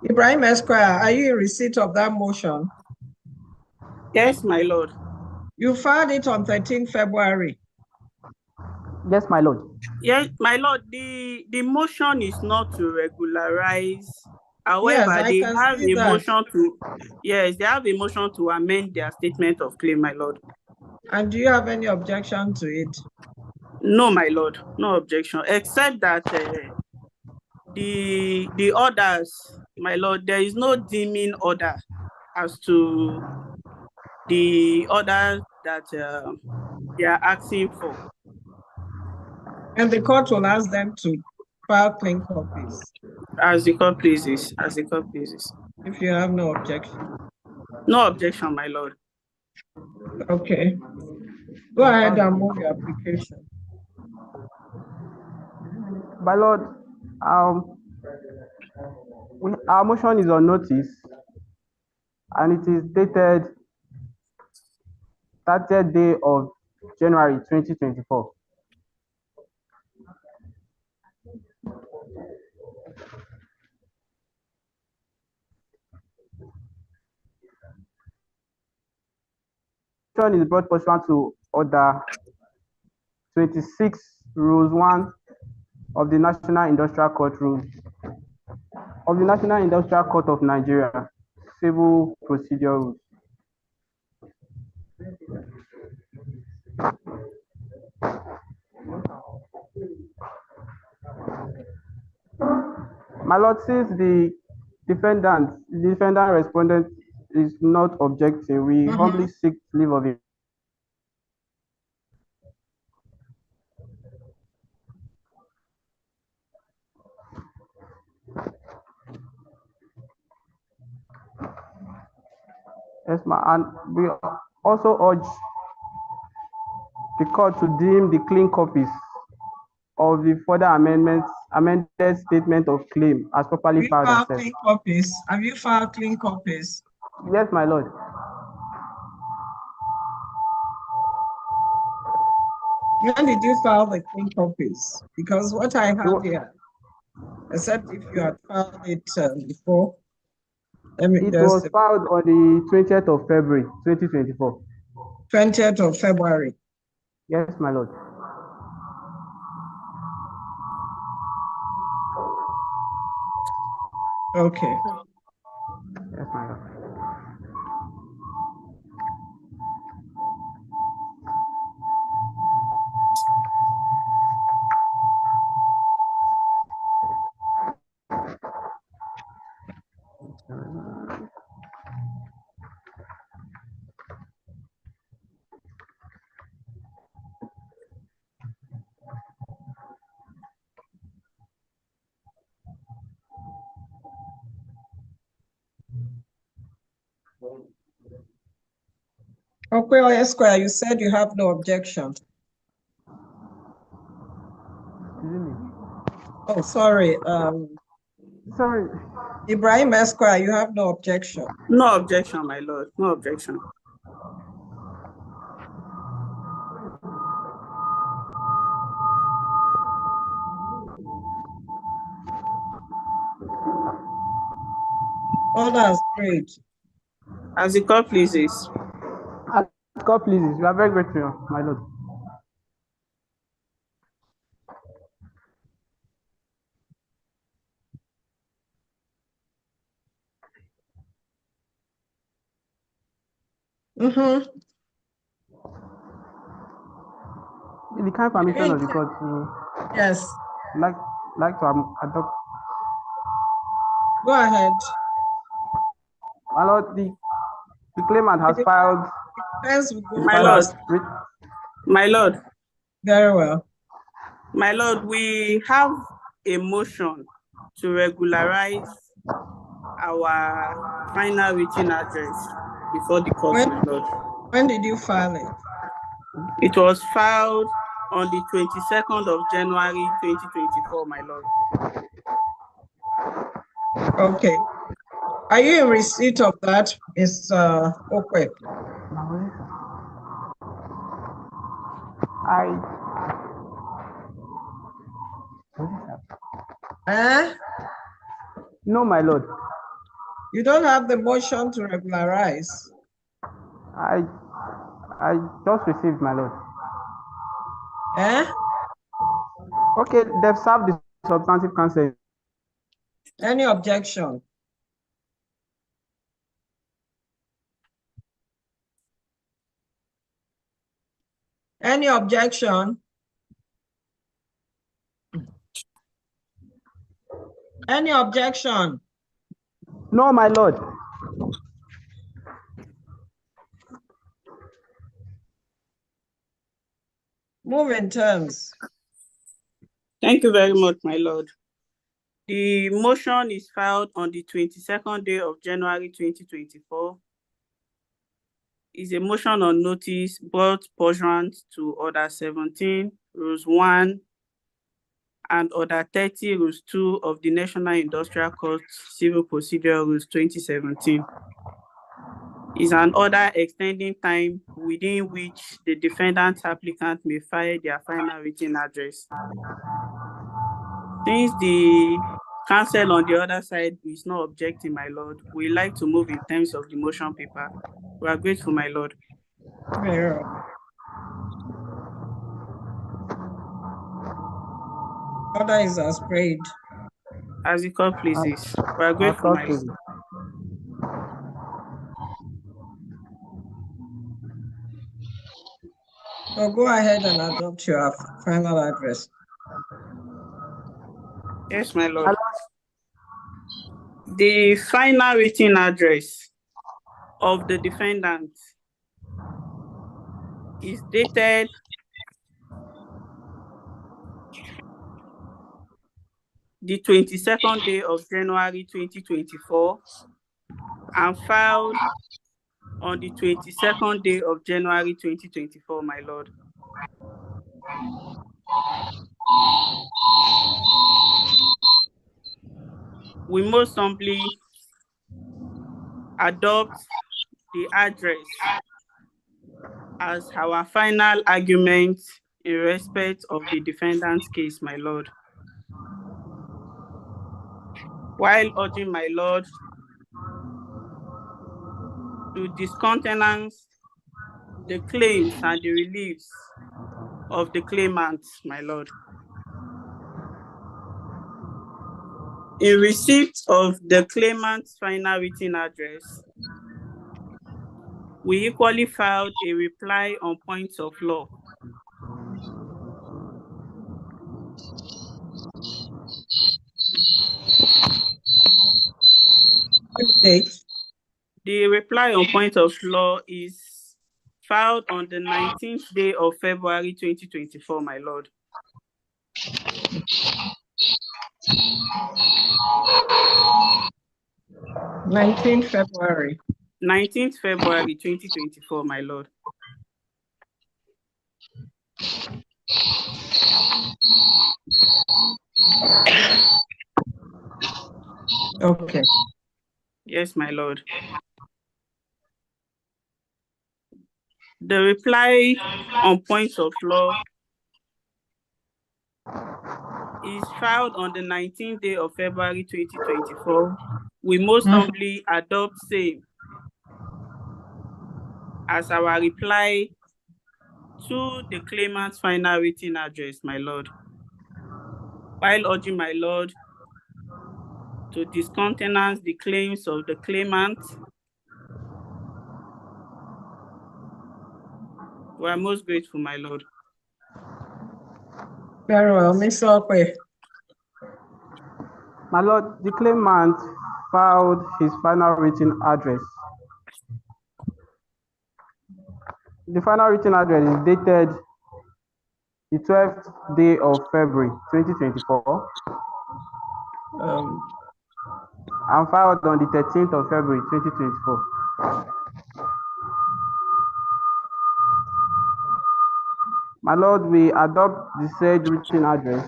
Ibrahim Esquire, are you in receipt of that motion? Yes, my lord. You filed it on 13 February. Yes, my lord. Yes, my lord. The motion is not to regularize. However, Yes, they can have see a that. motion to. Yes, they have a motion to amend their statement of claim, my lord. And do you have any objection to it? No, my lord. No objection, except that the orders, my lord, there is no deeming order as to the orders that they are asking for. And the court will ask them to file clean copies. As the court pleases, If you have no objection. No objection, my lord. Okay. Go ahead and move your application. My lord, our motion is on notice and it is dated 30th day of January 2024. Motion is brought pursuant to Order 26, Rules 1 of the National Industrial Court Rules of the National Industrial Court of Nigeria, Civil Procedure Rules. My lord, since the defendant respondent is not objecting, we humbly seek leave of it. Yes, ma'am. And we also urge the court to deem the clean copies of the further amended statement of claim as properly filed and sent. Clean copies? Have you filed clean copies? Yes, my lord. When did you file the clean copies? Because what I have here, except if you had filed it before. It was filed on the 20th of February, 2024. 20th of February. Yes, my lord. Okay. Yes, my lord. Okoye Square, you said you have no objection. Oh, sorry. Sorry. Ibrahim Esquire, you have no objection. No objection, my lord. No objection. Order as prayed. As the court pleases. As the court pleases. We are very grateful, my lord. Mm-hmm. In the kind permission of the court to yes, like to adopt. Go ahead. My lord, the claimant has filed. My lord. My lord. Very well. My lord, we have a motion to regularize our final written address before the court, my lord. When did you file it? It was filed on the 22nd of January 2024, my lord. Okay. Are you in receipt of that, Mr. Okwe? No, my lord. You don't have the motion to regularize. I just received, my lord. Okay, they've served the substantive counsel. Any objection? Any objection? Any objection? No, my lord. Move in terms. Thank you very much, my lord. The motion is filed on the 22nd day of January 2024. Is a motion on notice brought pursuant to Order 17, Rules 1, and Order 30, Rules 2 of the National Industrial Court Civil Procedure Rules 2017. Is an order extending time within which the defendant applicant may file their final written address. Since the counsel on the other side is not objecting, my lord, we like to move in terms of the motion paper. We are grateful, my lord. Very well. Order is as prayed. As the court pleases. We are grateful, my lord. So go ahead and adopt your final address. Yes, my lord. The final written address of the defendant is dated the 22nd day of January 2024 and filed on the 22nd day of January 2024, my lord. We most humbly adopt the address as our final argument in respect of the defendant's case, my lord. While urging my lord to discountenance the claims and the reliefs of the claimant, my lord. In receipt of the claimant's final written address, we equally filed a reply on points of law. The reply on point of law is filed on the 19th day of February 2024, my lord. February 19th February 2024, my lord. Okay. Yes, my lord. The reply on points of law is filed on the 19th day of February 2024. We most humbly adopt same as our reply to the claimant's final written address, my lord, while urging my lord to discountenance the claims of the claimant. We are most grateful, my lord. Very well, Mr. Okwe. My lord, the claimant filed his final written address. The final written address is dated the 12th day of February 2024 and filed on the 13th of February 2024. My lord, we adopt the said written address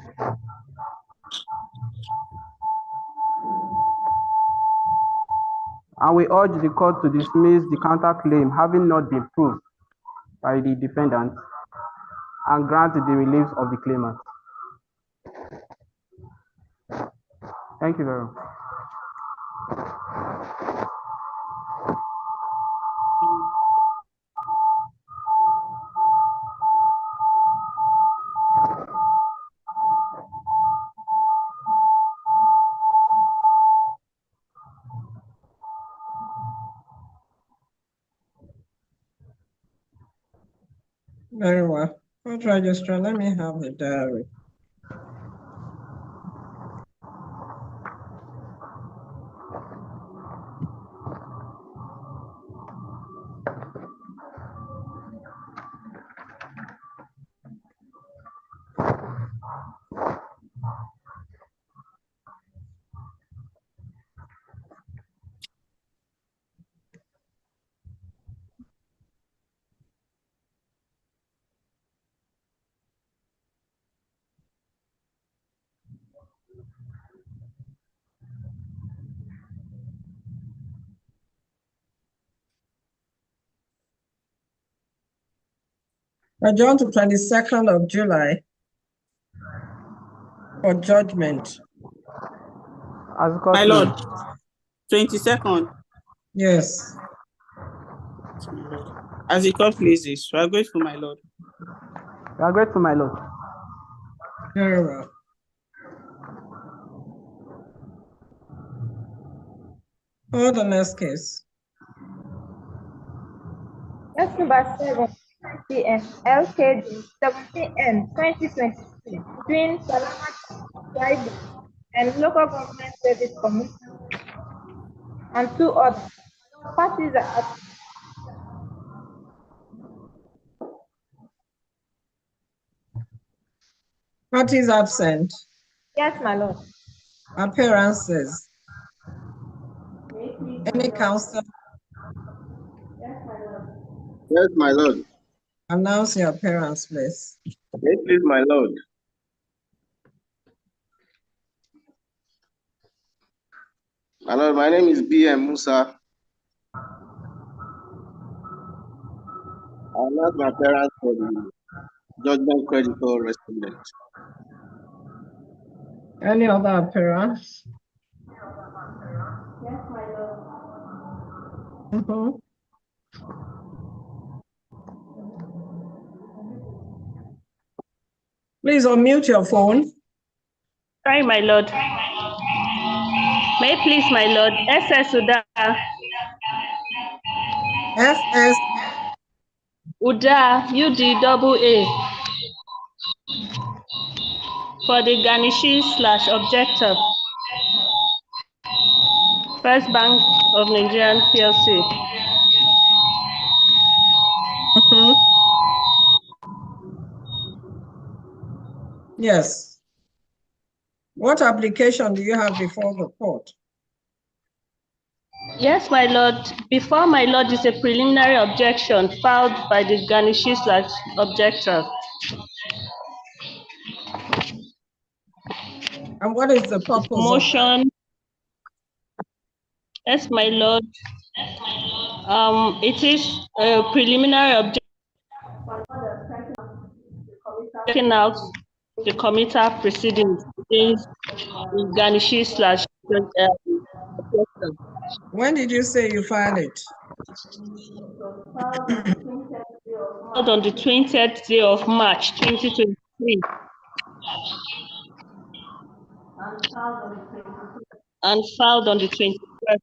and we urge the court to dismiss the counterclaim having not been proved by the defendant and grant the relief of the claimant. Thank you very much. Very well. Court registrar, let me have the diary. Adjourned to 22nd of July for judgment. My lord, 22nd. Yes. My lord. As the court pleases, we are grateful, my lord. We are grateful, my lord. Very well. For the next case. That's number 7, PM, LKD 17N 2022, between Salamat Tribe and Local Government Service Commission and 2 others. Parties are absent. Parties absent. Yes, my lord. Appearances. Any counsel? Yes, my lord. Announce your appearance, please. Yes, please, my lord. My lord, my name is B.M. Musa. I announce my appearance for the judgment creditor respondent. Any other appearance? Yes, my lord. Please unmute your phone. Sorry, my lord. May I please, my lord, SS Uda. SS. Uda, UDAA. For the Ganishi/objector. First Bank of Nigerian PLC. Yes. What application do you have before the court? Yes, my lord. Before my lord is a preliminary objection filed by the Ganishi/objector. And what is the purpose motion? Yes, my lord. It is a preliminary objection taking out the committal proceedings against Ganishi slash. When did you say you filed it? On the 20th day of March 2023. And filed on the 21st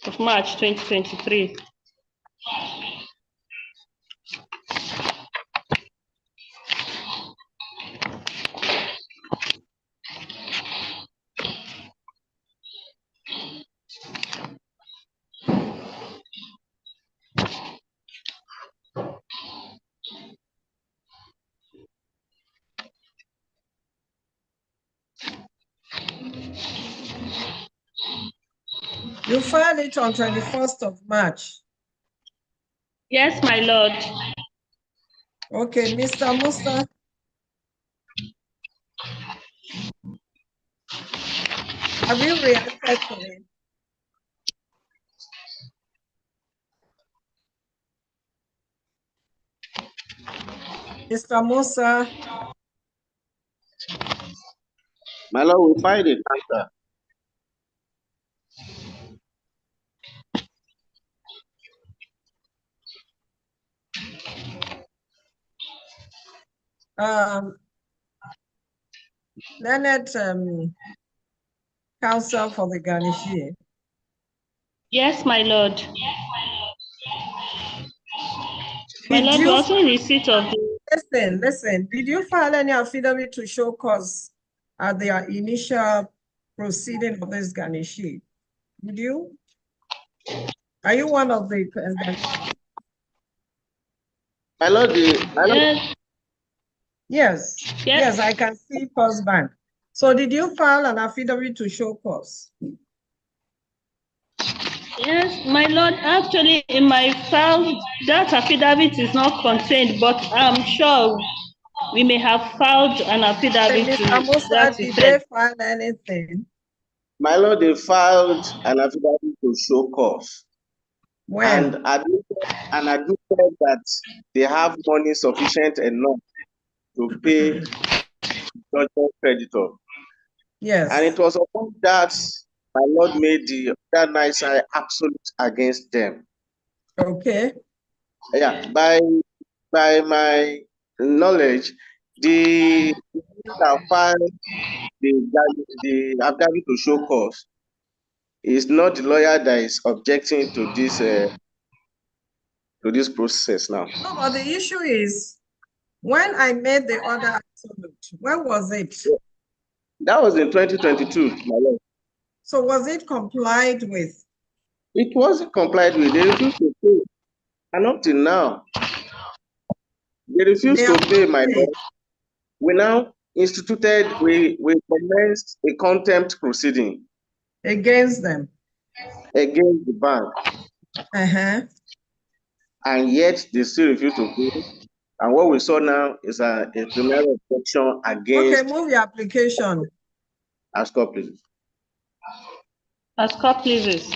of March 2023. You filed it on 21st of March. Yes, my lord. Okay, Mr. Musa. Have you reacted to it? Mr. Musa. My lord, we filed it, answer. Learned counsel for the Ganishi. Yes, my lord. My Did lord, you we also in receipt of the... Listen. Did you file any affidavit to show cause at the initial proceeding of this Ganishi? Did you? Are you one of the... My lord, Yes, I can see First Bank. So did you file an affidavit to show cause? Yes, my lord, actually in my file, that affidavit is not contained, but I'm sure we may have filed an affidavit Hey, to Mr. Musa, that did effect. they file anything? my lord, they filed an affidavit to show cause. When? And admitted that they have money sufficient enough to pay judgment creditor. Yes. And it was upon that my lord made the other night side absolute against them. Okay. Yeah, by my knowledge, the that filed the affidavit to show cause is not the lawyer that is objecting to this process now. No, but the issue is, when I made the order absolute, when was it? That was in 2022, my lord. So was it complied with? It wasn't complied with. They refused to pay. And up till now, they refused to pay, my lord. We now we commenced a contempt proceeding against them, against the bank. And yet they still refuse to pay. And what we saw now is a preliminary objection against. Okay, move your application. Ask up, please. Ask up, please.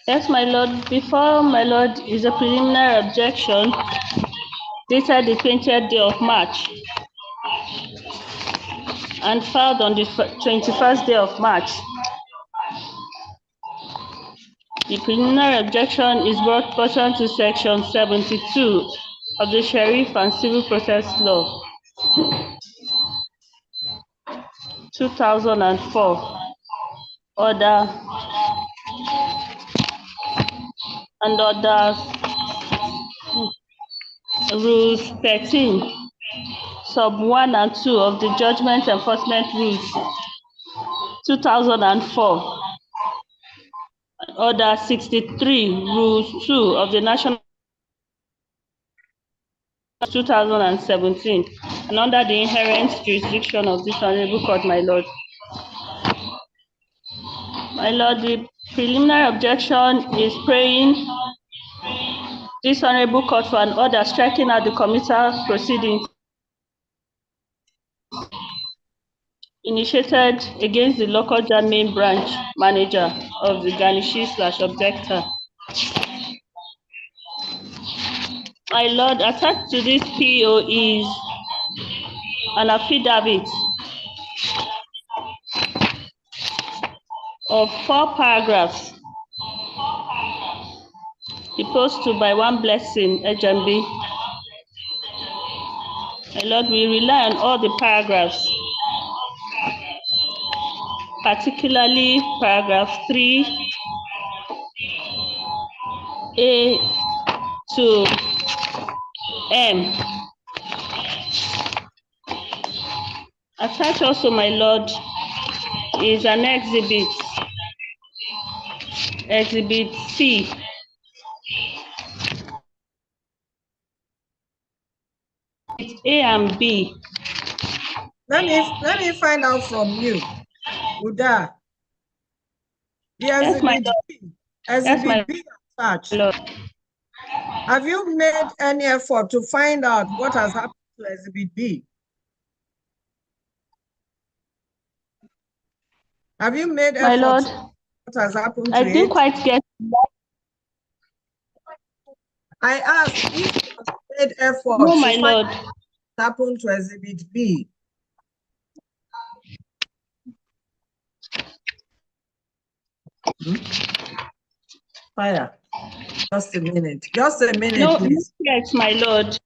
Yes, my lord. Before my lord is a preliminary objection dated the 20th day of March and filed on the 21st day of March. The preliminary objection is brought pursuant to section 72 of the Sheriff and Civil Process Law, 2004, order and orders rules 13, sub 1 and 2 of the Judgment Enforcement Rules, 2004, order 63, rules 2 of the National 2017, and under the inherent jurisdiction of this honorable court, my lord. My lord, the preliminary objection is praying This Honorable Court for an order striking out the committal proceedings initiated against the Lokoja main branch manager of the Ganishi/objector. My Lord, attached to this PO is an affidavit of 4 paragraphs deposed to by one Blessing Ejambi. My Lord, we rely on all the paragraphs, particularly paragraph 3A to M. Attached also, my Lord, is an exhibit, Exhibit C. It's A and B. Let me find out from you, Uda. The Yes, my exhibit Lord. B, Yes, exhibit my B attached. Lord. Have you made any effort to find out what has happened to exhibit B? Have you made My effort Lord, to what has happened I to didn't it? quite get. I asked if you have made effort No, to my find Lord. out what happened to exhibit B. Fire. Just a minute. Just a minute, No, please. yes, my Lord.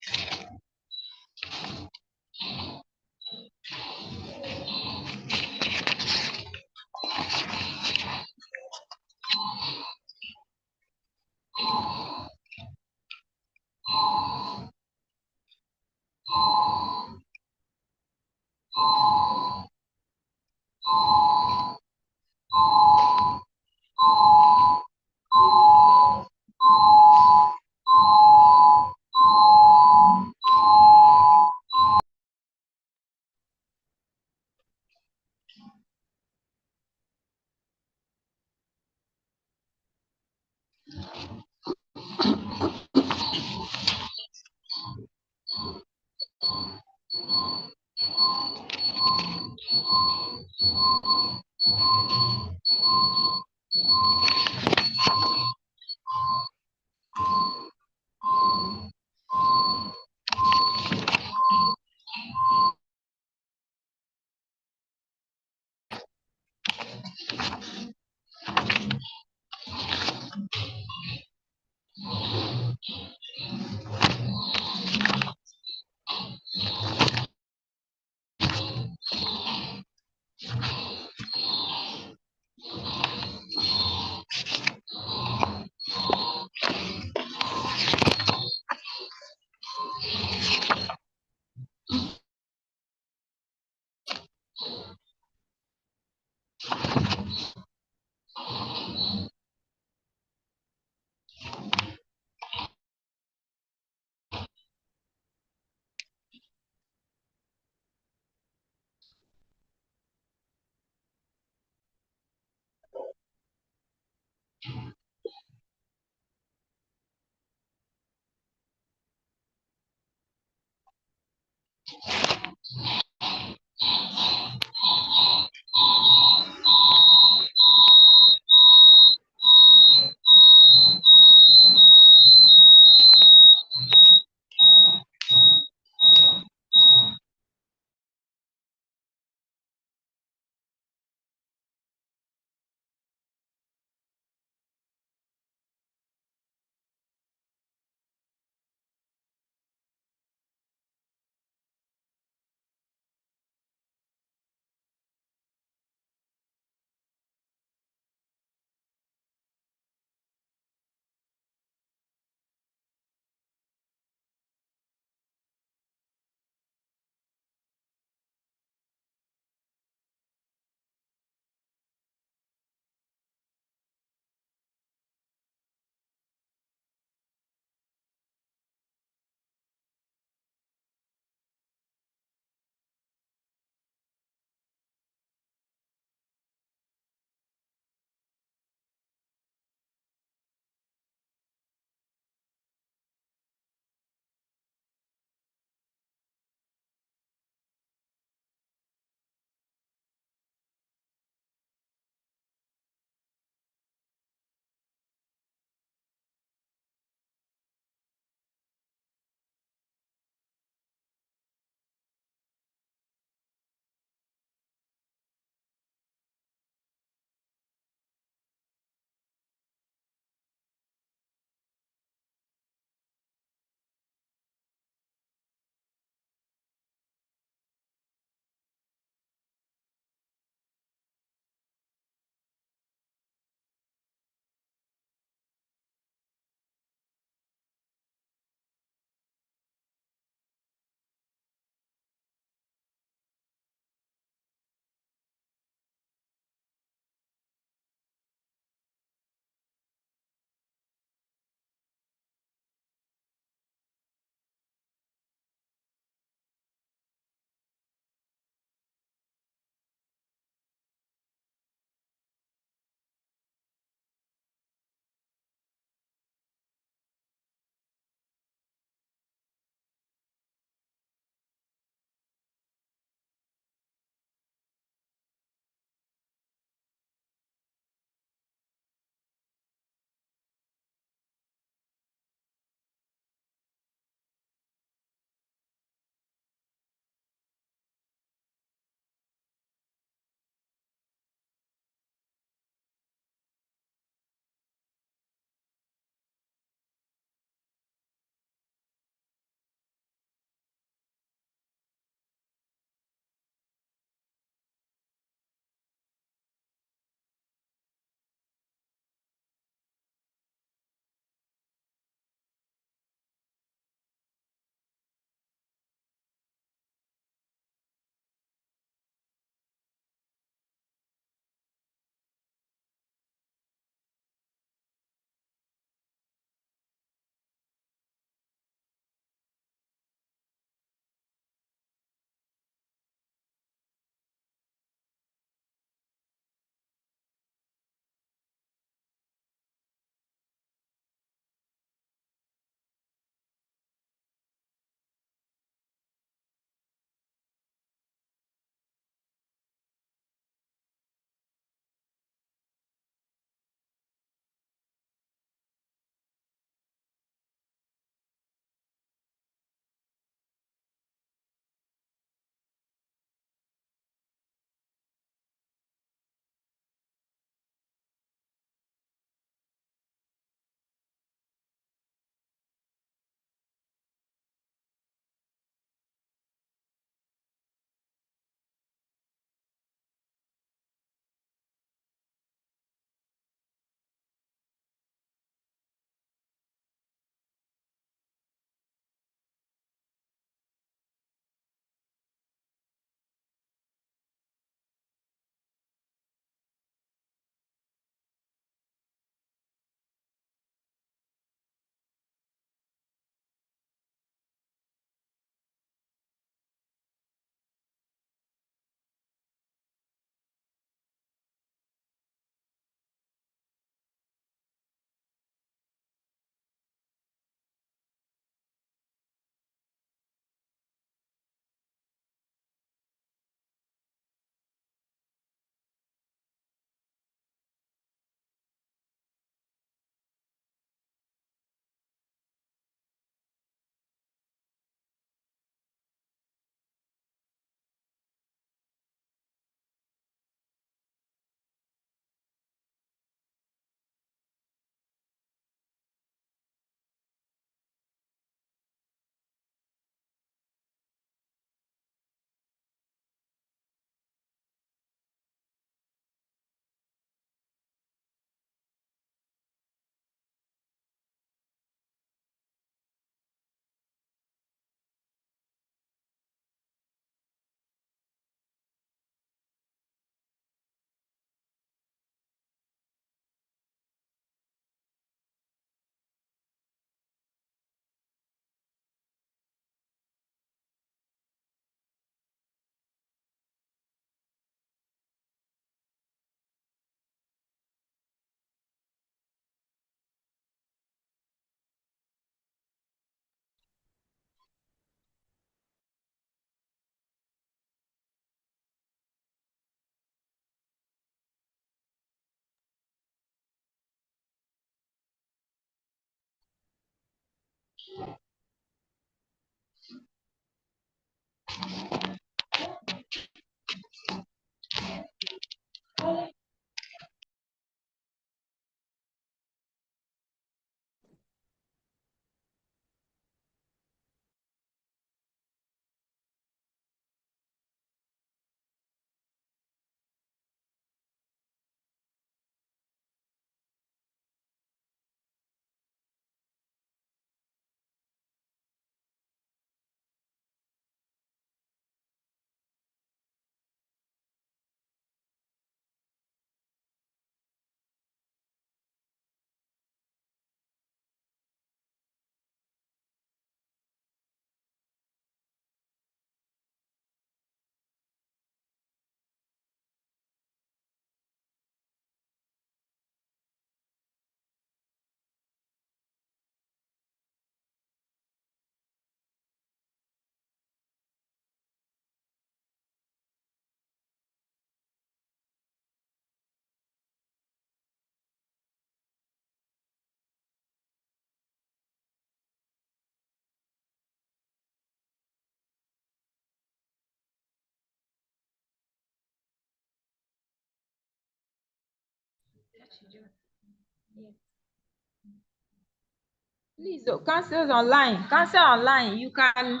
Please, cancel online. Cancel online. You can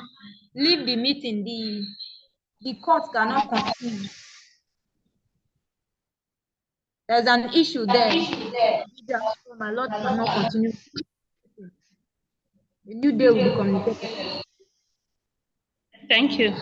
leave the meeting. The court cannot continue. There's an issue there. So my lord cannot continue. The new day will be communicated. Thank you.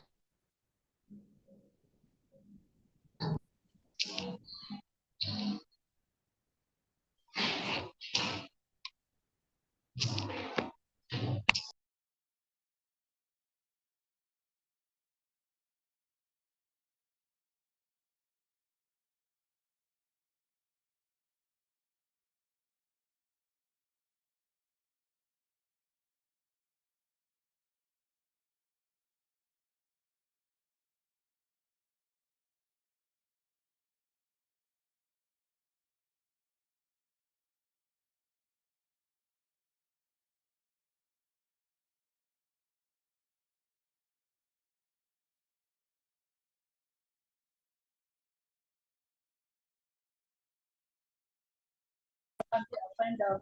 Find out